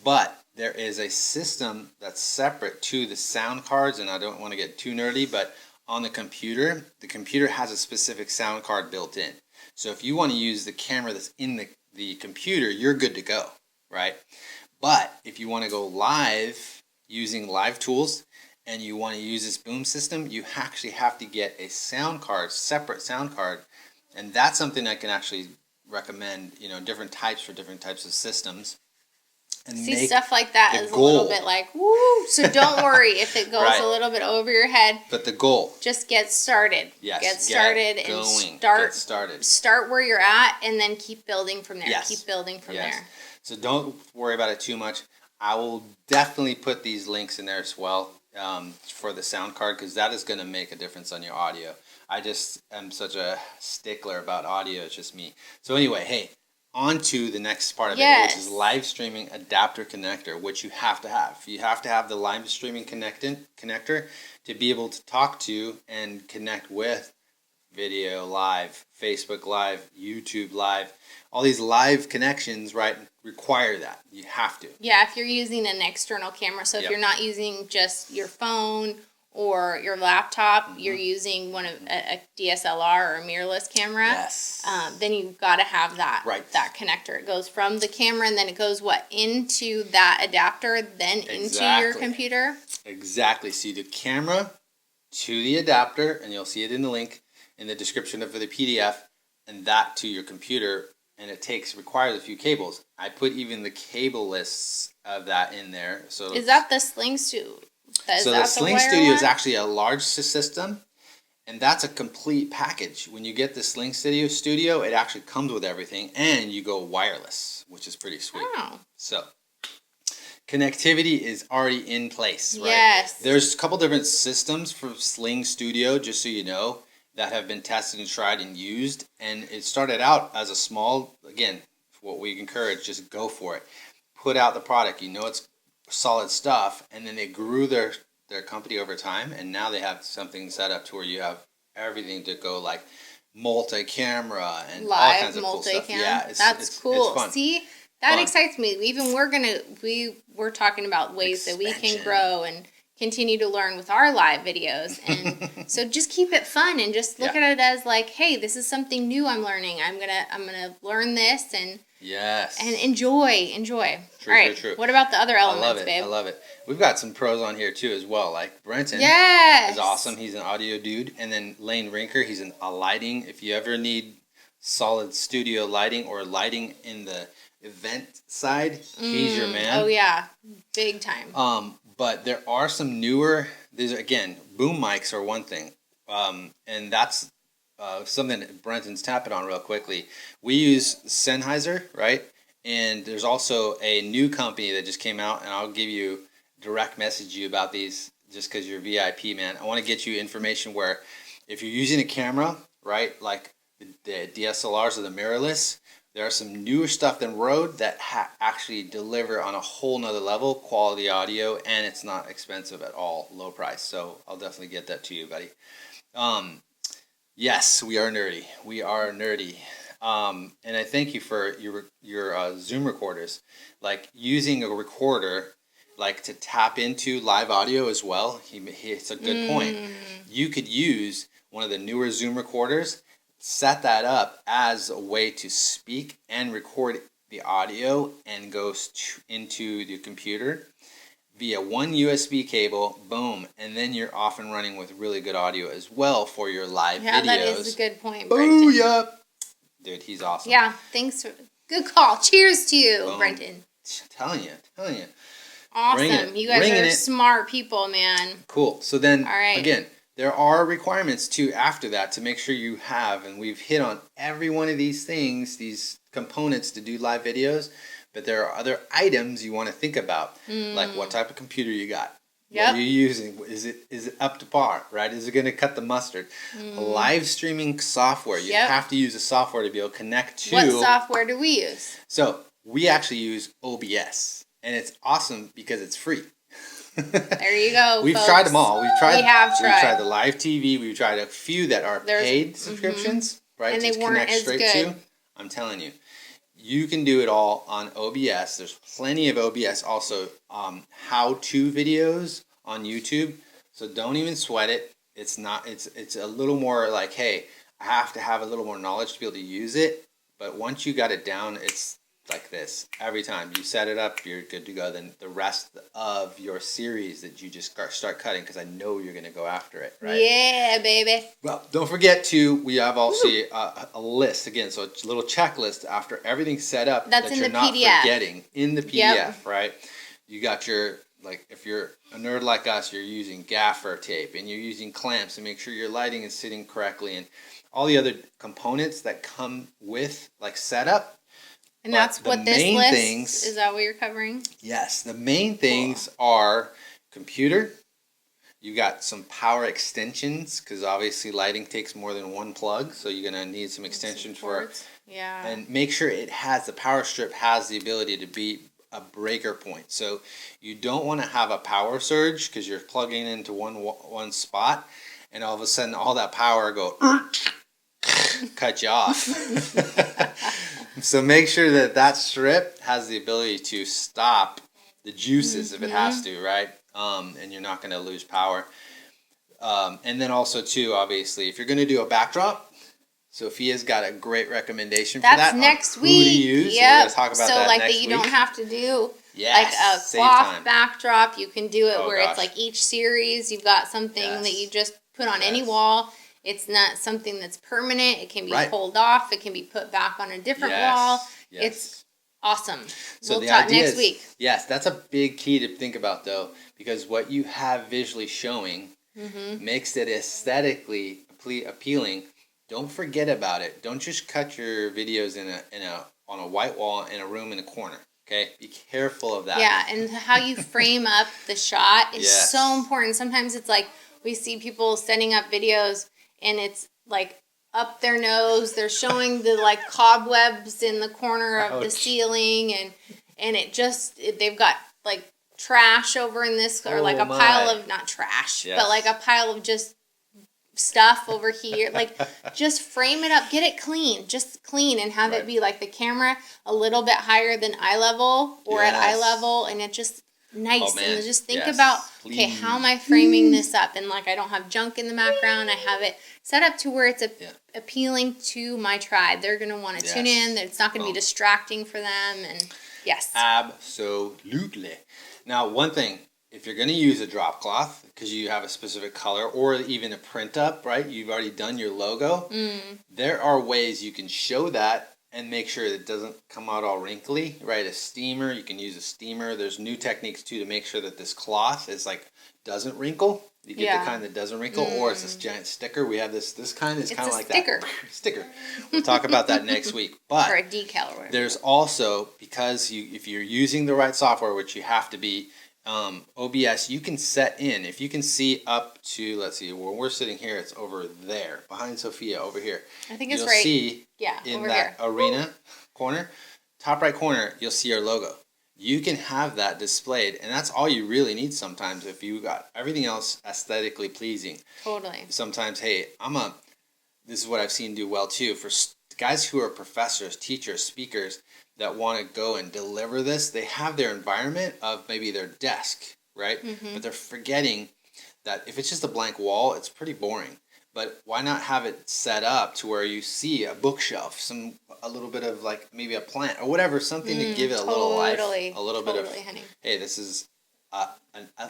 But there is a system that's separate to the sound cards, and I don't want to get too nerdy, but on the computer has a specific sound card built in. So if you want to use the camera that's in the computer, you're good to go, right? But if you want to go live using live tools and you want to use this boom system, you actually have to get a sound card, separate sound card. And that's something I can actually recommend, different types for different types of systems. And see, stuff like that is a little bit like, woo. So don't worry if it goes right. a little bit over your head. But the goal. Just get started. Yes. Get started and start where you're at and then keep building from there. Yes. Keep building from there. So don't worry about it too much. I will definitely put these links in there as well for the sound card because that is going to make a difference on your audio. I just am such a stickler about audio. It's just me. So anyway, hey. On to the next part of it, which is live streaming adapter connector, which you have to have. You have to have the live streaming connector to be able to talk to and connect with video live, Facebook live, YouTube live. All these live connections, right, require that. You have to. Yeah, if you're using an external camera. So if you're not using just your phone or your laptop, you're using a DSLR or a mirrorless camera. Yes. Then you've got to have that that connector. It goes from the camera and then it goes into that adapter, then into your computer. Exactly. See the camera to the adapter, and you'll see it in the link in the description of the PDF, and that to your computer, and it requires a few cables. I put even the cable lists of that in there. So is that the Sling Studio? So the Sling Studio is actually a large system, and that's a complete package. When you get the Sling Studio, it actually comes with everything, and you go wireless, which is pretty sweet. Oh. So connectivity is already in place, right? Yes. There's a couple different systems for Sling Studio, just so you know, that have been tested and tried and used, and it started out as a small, again, what we encourage, just go for it. Put out the product. It's solid stuff, and then they grew their company over time, and now they have something set up to where you have everything to go like multi-camera and live all kinds of cool multi-cam. stuff. Yeah, that's cool. It's fun. See, that excites me. Even we're talking about ways that we can grow and continue to learn with our live videos, and so just keep it fun and just look at it as like, hey, this is something new I'm learning. I'm gonna learn this and enjoy. True. What about the other elements, babe? I love it. We've got some pros on here too as well. Like Brenton is awesome. He's an audio dude, and then Lane Rinker, he's a lighting. If you ever need solid studio lighting or lighting in the event side, he's your man. Oh yeah, big time. But there are some newer. These again, boom mics are one thing, and that's something that Brenton's tapping on real quickly. We use Sennheiser, right? And there's also a new company that just came out, and I'll give you direct message you about these just because you're VIP, man. I want to get you information where if you're using a camera, right, like the DSLRs or the mirrorless, there are some newer stuff than Rode that actually deliver on a whole nother level, quality audio, and it's not expensive at all, low price. So I'll definitely get that to you, buddy. Yes, we are nerdy. And I thank you for your Zoom recorders. Like using a recorder, like to tap into live audio as well. It's a good point. You could use one of the newer Zoom recorders, set that up as a way to speak and record the audio and goes into the computer via one USB cable, boom, and then you're off and running with really good audio as well for your live videos. Yeah, that is a good point, Brenton. Booyah! Dude, he's awesome. Yeah, thanks. Good call. Cheers to you, boom. Brenton. Telling you. Awesome. You guys are smart people, man. Cool. So then, again, there are requirements too after that to make sure you have, and we've hit on every one of these things, these components to do live videos, but there are other items you want to think about, like what type of computer you got. What are you using? Is it up to par, right? Is it going to cut the mustard? Live streaming software. You have to use a software to be able to connect to. What software do we use? So we actually use OBS, and it's awesome because it's free. There you go. We've folks. tried them all. We have tried. We've tried the live TV. We've tried a few that are paid subscriptions, right? And they to weren't connect as straight good. to. I'm telling you, you can do it all on OBS. There's plenty of OBS also how-to videos on YouTube. So don't even sweat it. It's not. It's a little more like, hey, I have to have a little more knowledge to be able to use it. But once you got it down, it's like this. Every time you set it up, you're good to go. Then the rest of your series that you just start cutting, because I know you're going to go after it, right? Yeah, baby. Well, don't forget we have also a list again, so it's a little checklist after everything's set up That's that in you're the not PDF. forgetting in the PDF, Yep. right? You got your, like, if you're a nerd like us, you're using gaffer tape and you're using clamps to make sure your lighting is sitting correctly and all the other components that come with like setup. And But that's the what this main list things- is. That what you're covering? Yes, the main things are computer. You got some power extensions because obviously lighting takes more than one plug, so you're gonna need some extensions for. Supports. Yeah. And make sure the power strip has the ability to be a breaker point. So you don't want to have a power surge because you're plugging into one spot, and all of a sudden all that power go cut you off. So make sure that strip has the ability to stop the juices if it has to, right? And you're not going to lose power. And then also too, obviously, if you're going to do a backdrop, Sophia's got a great recommendation for that. That's next on week. Who to use. Yep. So we're going to talk about so that like next that you week. don't have to do Yes, like a save cloth time. backdrop. You can do it Oh, where gosh. it's like each series you've got something that Yes. you just put on any Yes. wall. It's not something that's permanent. It can be Right. pulled off. It can be put back on a different Yes. wall. Yes. It's awesome. So we'll the talk idea next is, week. Yes, that's a big key to think about though, because what you have visually showing Mm-hmm. makes it aesthetically appealing. Don't forget about it. Don't just cut your videos on a white wall in a room in a corner. Okay, be careful of that. Yeah, and how you frame up the shot is Yes. so important. Sometimes it's like we see people setting up videos and it's like up their nose. They're showing the like cobwebs in the corner of the Ouch. ceiling and they've got like trash over in this or like Oh, a pile my. of not trash, Yes. but like a pile of just stuff over here. Like just frame it up, get it clean, just clean and have Right. it be like the camera a little bit higher than eye level or at eye Yes. level and it just nice Oh, man. and just think Yes. about okay, how am I framing this up and like I don't have junk in the background. I have it set up to where it's appealing to my tribe. They're going to want to tune Yes. in. It's not going to be Boom. distracting for them and yes. Absolutely. Now, one thing, if you're going to use a drop cloth because you have a specific color or even a print up, right? You've already done your logo. There are ways you can show that and make sure it doesn't come out all wrinkly, right? A steamer, you can use a steamer. There's new techniques too to make sure that this cloth is like doesn't wrinkle. You get Yeah. the kind that doesn't wrinkle, or it's this giant sticker. We have this kind is It's kind of a like sticker. that sticker. We'll talk about that next week. But Or a decal or whatever. there's also, because if you're using the right software, which you have to be, OBS, you can set in, if you can see up to, let's see, where we're sitting here, it's over there, behind Sophia, over here. I think it's You'll right. see Yeah, in over that here. arena corner, top right corner, you'll see our logo. You can have that displayed, and that's all you really need sometimes if you got everything else aesthetically pleasing. Totally. Sometimes, hey, this is what I've seen do well too, for guys who are professors, teachers, speakers, that want to go and deliver this, they have their environment of maybe their desk, right? But they're forgetting that if it's just a blank wall, it's pretty boring. But why not have it set up to where you see a bookshelf, a little bit of like maybe a plant or whatever, something to give it a little life, a little bit of, honey. hey, this is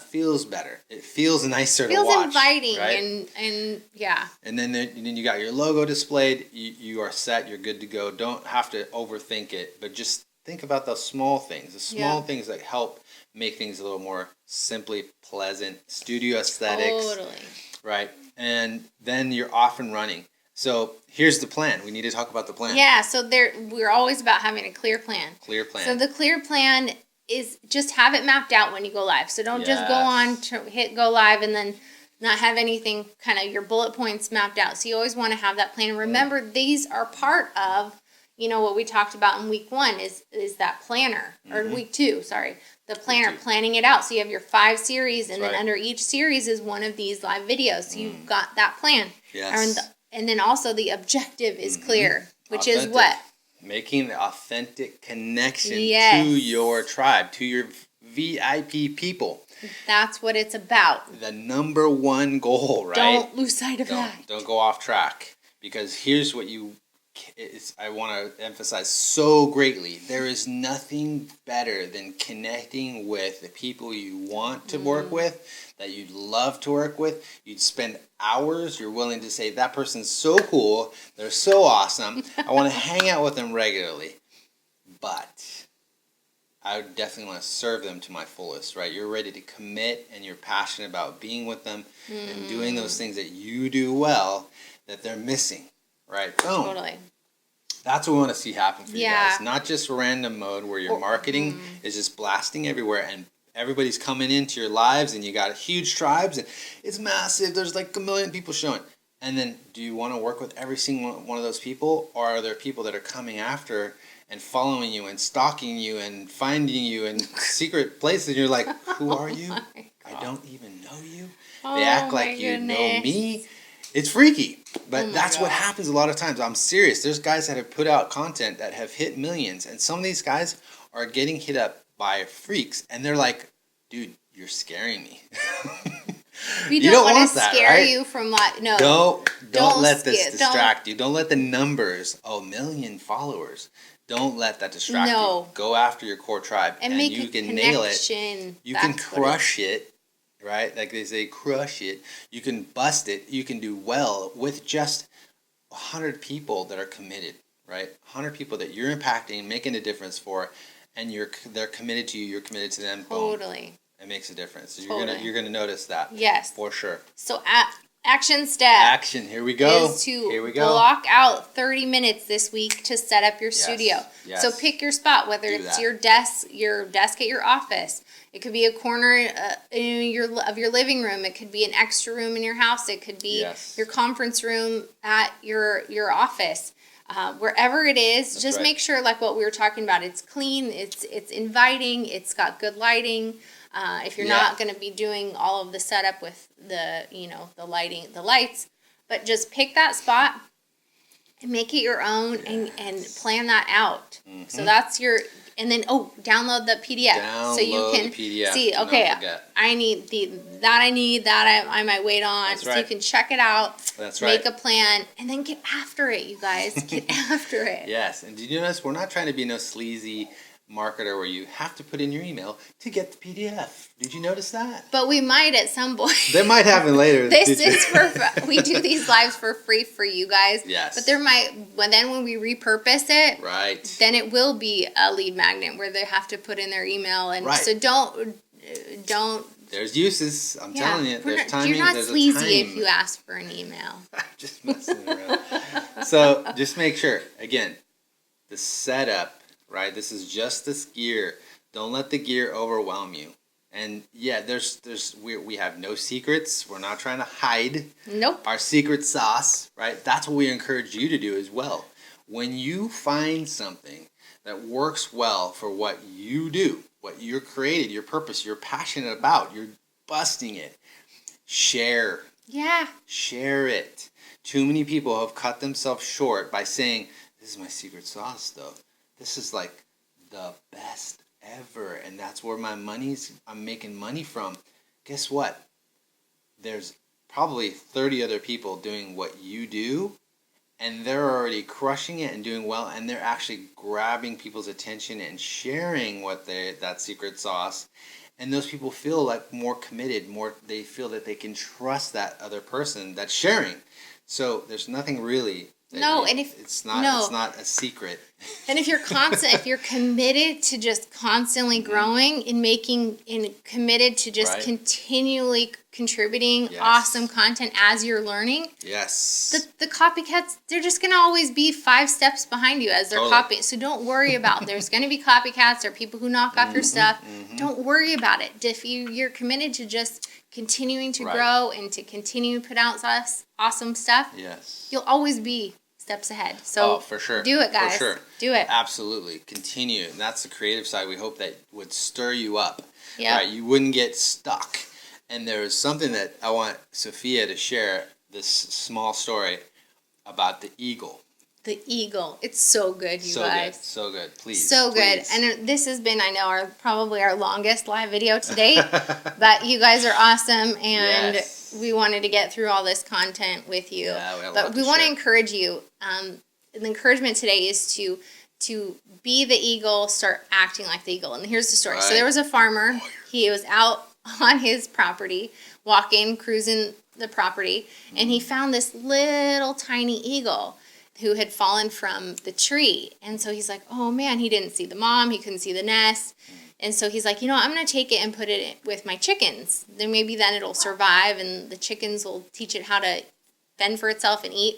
feels better. It feels nicer to Feels watch. inviting right? and yeah. And then you got your logo displayed. You are set. You're good to go. Don't have to overthink it, but just think about those small things, the small things that help make things a little more simply pleasant, studio aesthetics, Totally. right? And then you're off and running. So here's the plan. We need to talk about the plan. Yeah, so we're always about having a clear plan. Clear plan. So the clear plan is just have it mapped out when you go live. So don't just go on to hit go live and then not have anything kind of your bullet points mapped out. So you always want to have that plan. And remember, these are part of what we talked about in week 1 is that planner, or week 2, sorry, the planner, planning it out. So you have your 5 series, and then under each series is one of these live videos. So you've got that plan. Yes. And then also the objective is clear, which is what? Making the authentic connection to your tribe, to your VIP people. That's what it's about. The number one goal, right? Don't lose sight of that. Don't go off track. Because here's what I want to emphasize so greatly. There is nothing better than connecting with the people you want to work with, that you'd love to work with. You'd spend hours. You're willing to say, that person's so cool. They're so awesome. I want to hang out with them regularly. But I would definitely want to serve them to my fullest, right? You're ready to commit, and you're passionate about being with them and doing those things that you do well that they're missing, right? Boom. Totally. That's what we want to see happen for you guys. Not just random mode where your marketing is just blasting everywhere and everybody's coming into your lives and you got huge tribes and it's massive. There's like 1 million people showing. And then do you want to work with every single one of those people, or are there people that are coming after and following you and stalking you and finding you in secret places? And you're like, who are you? I don't even know you. They act like you know me. It's freaky, but that's what happens a lot of times. I'm serious. There's guys that have put out content that have hit millions, and some of these guys are getting hit up by freaks, and they're like, dude, you're scaring me. We don't want to scare you from what? No. Don't let this distract you. Don't let the numbers, 1 million followers. Don't let that distract you. Go after your core tribe, and make you a can nail it. connection. You can crush it. Right? Like they say, crush it. You can bust it. You can do well with just 100 people that are committed, right? 100 people that you're impacting, making a difference for, and they're committed to you. You're committed to them. Boom. Totally. It makes a difference. So you're gonna notice that. Yes. For sure. So action step. Action. Here we go. Is to block out 30 minutes this week to set up your studio. Yes. So pick your spot, whether it's your desk at your office. It could be a corner of your living room. It could be an extra room in your house. It could be your conference room at your office. Wherever it is, just make sure, like what we were talking about, it's clean, it's inviting, it's got good lighting. If you're not going to be doing all of the setup with the lighting, the lights, but just pick that spot and make it your own and plan that out. So that's and then download the PDF so you can see, okay, I need that I might wait on. So you can check it out, make a plan, and then get after it, you guys. Get after it. Yes, and did you notice we're not trying to be no sleazy marketer where you have to put in your email to get the PDF. Did you notice that? But we might at some point. That might happen later. We do these lives for free for you guys. Yes. But when we repurpose it, then it will be a lead magnet where they have to put in their email, and so don't. There's uses. I'm telling you. There's timing. You're not sleazy if you ask for an email. Just messing around. So just make sure, again, the setup. Right, this is just this gear. Don't let the gear overwhelm you. And we have no secrets. We're not trying to hide our secret sauce. Right, that's what we encourage you to do as well. When you find something that works well for what you do, what you're created, your purpose, you're passionate about, you're busting it. Share. Yeah. Share it. Too many people have cut themselves short by saying, "This is my secret sauce, though. This is like the best ever, and that's where I'm making money from." Guess what? There's probably 30 other people doing what you do, and they're already crushing it and doing well, and they're actually grabbing people's attention and sharing that secret sauce. And those people feel like more committed, they feel that they can trust that other person that's sharing. So there's nothing really. It's not a secret. And if you're committed to just constantly growing and committed to just continually contributing awesome content as you're learning. Yes. The copycats, they're just going to always be 5 steps behind you as they're copying. So don't worry about there's going to be copycats or people who knock off your stuff. Don't worry about it. If you're committed to just continuing to grow and to continue to put out awesome stuff, you'll always be steps ahead. So for sure. do it, guys. For sure. Do it. Absolutely. Continue. And that's the creative side. We hope that would stir you up. Yeah. Right? You wouldn't get stuck. And there's something that I want Sophia to share, this small story about the eagle. The eagle. It's so good, you guys. So good. Please. So good. Please. And this has been, I know, probably our longest live video to date. But you guys are awesome, and Yes. we wanted to get through all this content with you. Yeah, we have a lot but we to want to share. encourage you. The encouragement today is to be the eagle, start acting like the eagle. And here's the story. So Right. there was a farmer. He was out on his property, walking, cruising the property, and he found this little tiny eagle who had fallen from the tree. And so he's like, oh man, he didn't see the mom, he couldn't see the nest. And so he's like, I'm going to take it and put it with my chickens. Then maybe then it'll survive and the chickens will teach it how to fend for itself and eat.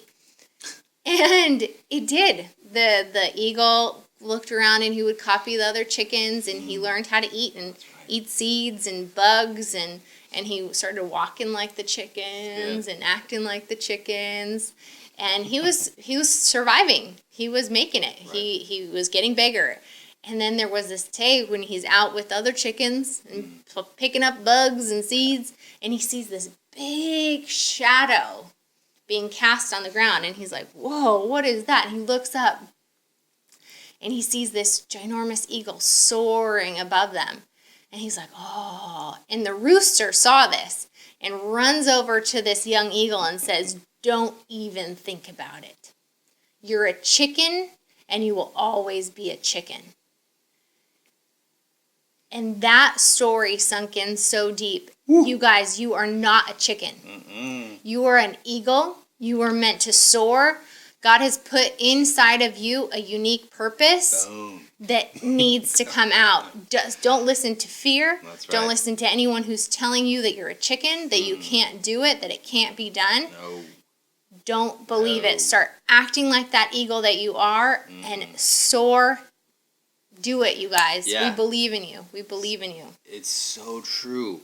And it did. The eagle looked around and he would copy the other chickens, and he learned how to eat and eat seeds and bugs, and he started walking like the chickens and acting like the chickens. And he was surviving. He was making it. Right. He was getting bigger. And then there was this day when he's out with other chickens and picking up bugs and seeds, and he sees this big shadow being cast on the ground, and he's like, whoa, what is that? And he looks up, and he sees this ginormous eagle soaring above them. And he's like, oh. And the rooster saw this and runs over to this young eagle and says, don't even think about it. You're a chicken, and you will always be a chicken. And that story sunk in so deep. Woo. You guys, you are not a chicken. You are an eagle. You are meant to soar. God has put inside of you a unique purpose. Boom. That needs to come out. Just don't listen to fear. That's right. Don't listen to anyone who's telling you that you're a chicken, that you can't do it, that it can't be done. No. Don't believe it. Start acting like that eagle that you are and soar. Do it, you guys. Yeah. We believe in you. We believe in you. It's so true.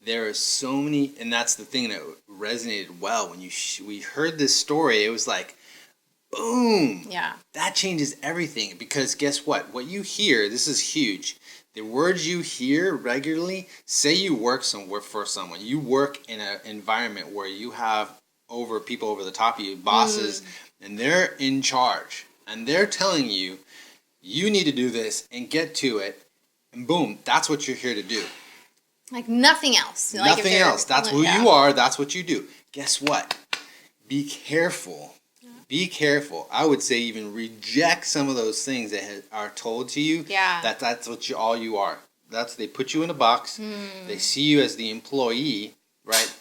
There are so many, and that's the thing that resonated well. When we heard this story, it was like, boom. Yeah. That changes everything, because guess what? What you hear, this is huge. The words you hear regularly, say you work somewhere for someone. You work in an environment where you have people over the top of you, bosses, and they're in charge. And they're telling you, you need to do this and get to it. And boom, that's what you're here to do. Like nothing else. Nothing else. That's who you are. That's what you do. Guess what? Be careful. Be careful. I would say even reject some of those things that are told to you. Yeah. That's what all you are. They put you in a box. They see you as the employee, right?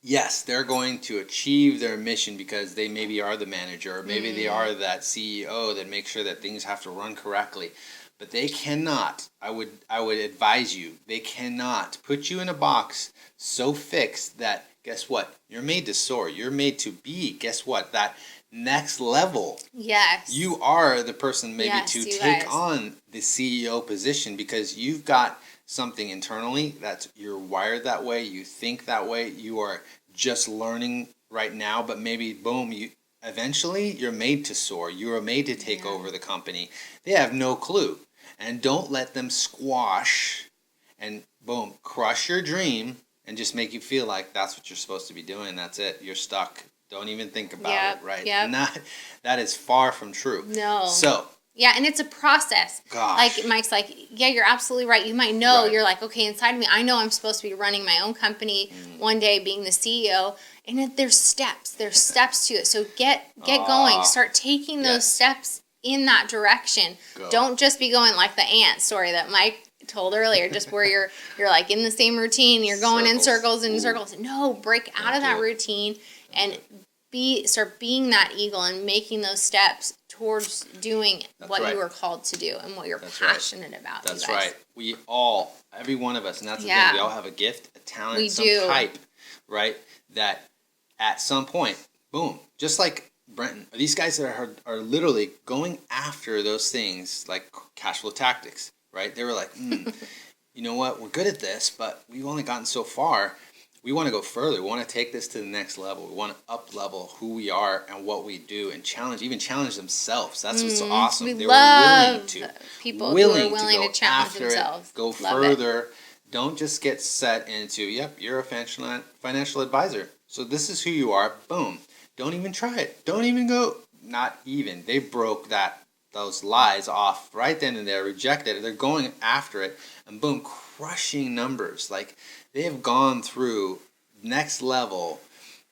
Yes, they're going to achieve their mission because they maybe are the manager, or maybe they are that CEO that makes sure that things have to run correctly. But they cannot, I would advise you, they cannot put you in a box so fixed that, guess what? You're made to soar. You're made to be, guess what? That next level. Yes. You are the person maybe to take on the CEO position, because you've got something internally that you're wired that way. You think that way. You are just learning right now, but maybe, boom, eventually you're made to soar. You are made to take over the company. They have no clue. And don't let them squash and, boom, crush your dream and just make you feel like that's what you're supposed to be doing. That's it. You're stuck. Don't even think about it, right? Yep. That is far from true. No. So. Yeah, and it's a process. Gosh. Like Mike's like, yeah, you're absolutely right. You might know, you're like, okay, inside of me, I know I'm supposed to be running my own company one day, being the CEO. And there's steps. There's steps to it. So get going. Start taking those steps in that direction. Go. Don't just be going like the ant story that Mike told earlier, just where you're like in the same routine, you're going in circles and circles. No, break out of that routine and start being that eagle and making those steps towards doing what you are called to do and what you're passionate about. That's right. We all, every one of us, and that's the thing, we all have a gift, a talent, type, right? That at some point, boom, just like Brenton, these guys that are literally going after those things like cash flow tactics, right? They were like, you know what, we're good at this, but we've only gotten so far. we want to go further. We want to take this to the next level. We want to up level who we are and what we do, and challenge themselves. That's what's awesome. We They love were willing to people who are willing go to challenge after themselves. it, go Love further. Don't just get set into, yep, you're a financial advisor. So this is who you are. Boom. Don't even try it. Don't even go. Not even. They broke those lies off right then and there, rejected it. They're going after it, and boom, crushing numbers. Like, they have gone through next level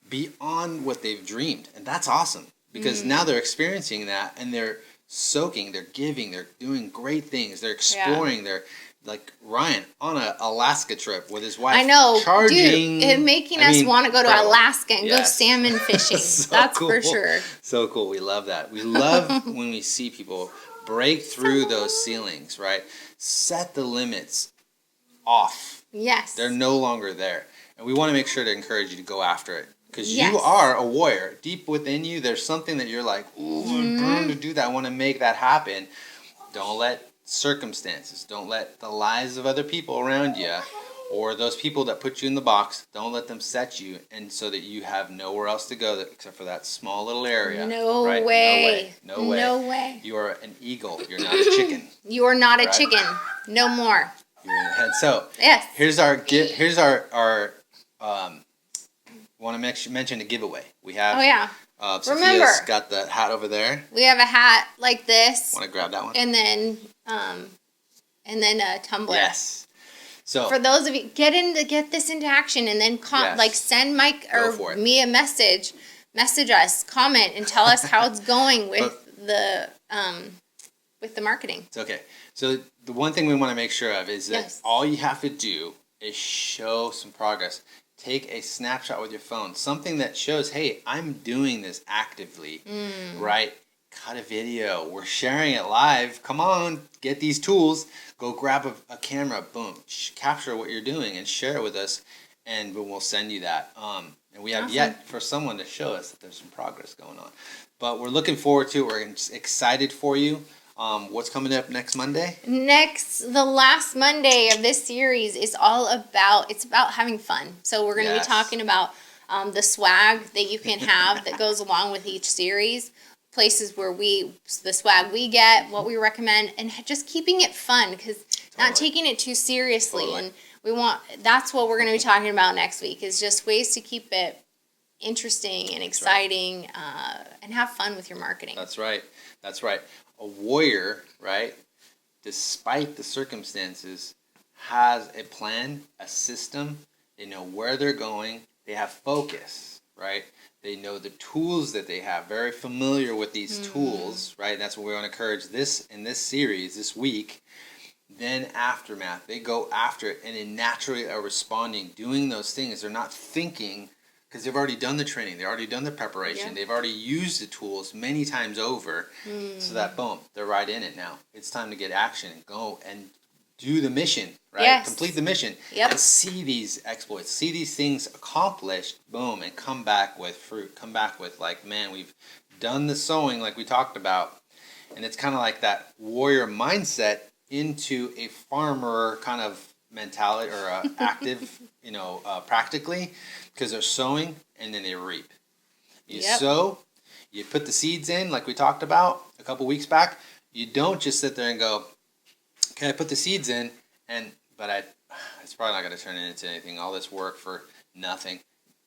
beyond what they've dreamed. And that's awesome, because now they're experiencing that, and they're soaking, they're giving, they're doing great things. They're exploring, they're like Ryan on a Alaska trip with his wife. I know, charging, dude, it making us want to go to incredible. Alaska and go Yes. salmon fishing. So That's cool. for sure. So cool. We love that. We love when we see people break through those ceilings, right? Set the limits off. Yes. They're no longer there. And we want to make sure to encourage you to go after it. Because Yes. you are a warrior. Deep within you, there's something that you're like, ooh, I'm burned to do that. I want to make that happen. Don't let circumstances, don't let the lies of other people around you, or those people that put you in the box, don't let them set you, and so that you have nowhere else to go except for that small little area. No right? way. No way. No way. You are an eagle. You're not a chicken. You are not a Right. chicken. No more. You're in the head. So Yes. here's our want to mention a giveaway. We have Oh yeah. Sophia's Remember. got the hat over there. We have a hat like this, Want to grab that one? and then a tumbler. Yes. So For those of you, get this into action, and then Yes. send Mike Go for or it. me a message us, comment, and tell us how it's going with the marketing. it's okay. So the one thing we want to make sure of is that Yes. all you have to do is show some progress. Take a snapshot with your phone, something that shows, hey, I'm doing this actively, right? Cut a video. We're sharing it live. Come on, get these tools. Go grab a camera. Boom. Capture what you're doing and share it with us, and we'll send you that. And we have Awesome. yet for someone to show us that there's some progress going on. But we're looking forward to it. We're excited for you. What's coming up next Monday? The last Monday of this series is it's about having fun. So we're going to Yes. be talking about the swag that you can have that goes along with each series, places where the swag we get, what we recommend, and just keeping it fun, because not taking it too seriously. Totally. And that's what we're going to be talking about next week, is just ways to keep it interesting and exciting, and have fun with your marketing. That's right. That's right. A warrior, right, despite the circumstances, has a plan, a system. They know where they're going. They have focus, right? They know the tools that they have. Very familiar with these tools, right? That's what we want to encourage in this series this week. Then aftermath, they go after it, and they naturally are responding, doing those things. They're not thinking, because they've already done the training, they've already done the preparation, Yeah. they've already used the tools many times over, so that boom, they're right in it now. It's time to get action and go and do the mission, right? Yes. Complete the mission, Yep. and see these exploits, see these things accomplished, boom, and come back with fruit. Come back with, like, man, we've done the sowing like we talked about, and it's kind of like that warrior mindset into a farmer kind of mentality, or active, practically, because they're sowing and then they reap. You Yep. sow, you put the seeds in like we talked about a couple weeks back. You don't just sit there and go, okay, I put the seeds in, but it's probably not going to turn into anything. All this work for nothing.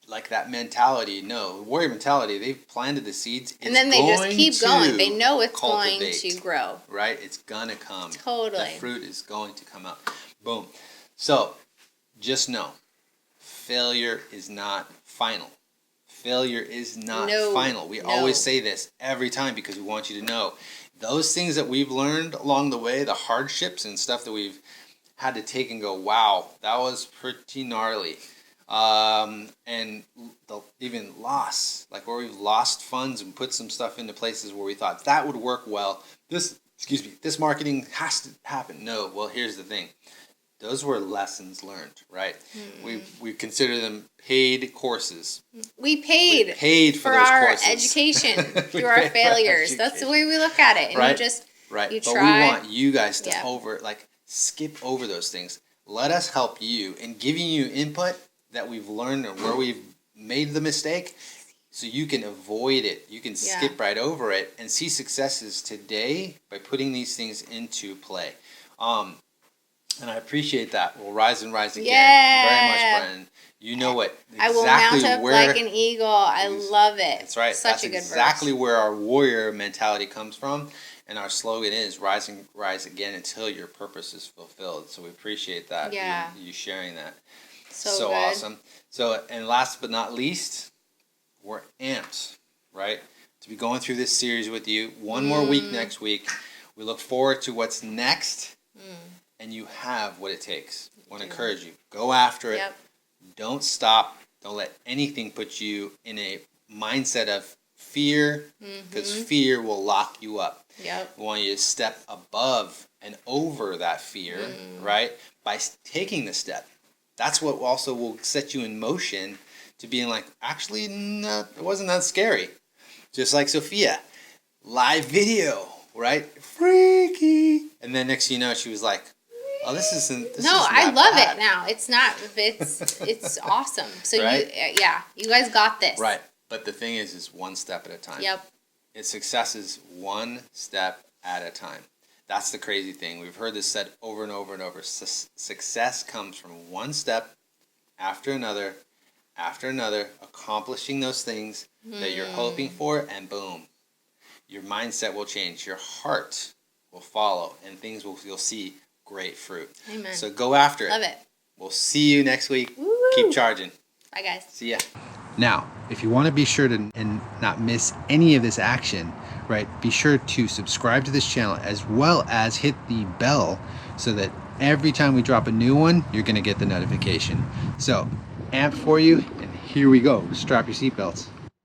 Like that mentality, no, warrior mentality. They've planted the seeds, And then they just keep going. They know it's cultivate. going to grow. Right? It's gonna come. Totally. The fruit is going to come out. Boom. So, just know, failure is not final. Failure is not final. We always say this every time, because we want you to know those things that we've learned along the way, the hardships and stuff that we've had to take and go, wow, that was pretty gnarly. And even loss, like where we've lost funds and put some stuff into places where we thought that would work well. This marketing has to happen. No, well, here's the thing. Those were lessons learned, right? We consider them paid courses. We paid for for those our courses. education We through our paid for failures. That's the way we look at it. And Right. you But try. we want you guys to Yeah. skip over those things. Let us help you in giving you input, that we've learned or where we've made the mistake, so you can avoid it. You can skip right over it and see successes today by putting these things into play. And I appreciate that. We'll rise and rise again. Very much, Brennan. You know what? I will mount up like an eagle. I love it. That's right. Such a good exactly verse. where our warrior mentality comes from. And our slogan is rise and rise again until your purpose is fulfilled. So we appreciate that. Yeah. You sharing that. So good. Awesome. So, and last but not least, we're amped, right? To be going through this series with you. One more week next week. We look forward to what's next. And you have what it takes. I want to encourage you. Go after it. Yep. Don't stop. Don't let anything put you in a mindset of fear, because fear will lock you up. Yep. We want you to step above and over that fear, right? By taking the step. That's what also will set you in motion to being like, actually, no, it wasn't that scary. Just like Sophia. Live video, right? Freaky. And then next thing you know, she was like, oh, this isn't. I love it now. It's not. It's awesome. So right? you guys got this. Right. But the thing is one step at a time. Yep. Its success is one step at a time. That's the crazy thing. We've heard this said over and over and over. Success comes from one step after another, accomplishing those things that you're hoping for, and boom, your mindset will change. Your heart will follow, and you'll see great fruit. Amen. So go after it. Love it. We'll see you next week. Woo. Keep charging. Bye, guys. See ya. Now, if you want to be sure to and not miss any of this action, right, be sure to subscribe to this channel as well as hit the bell so that every time we drop a new one, you're going to get the notification. So, amped for you, and here we go. Strap your seatbelts.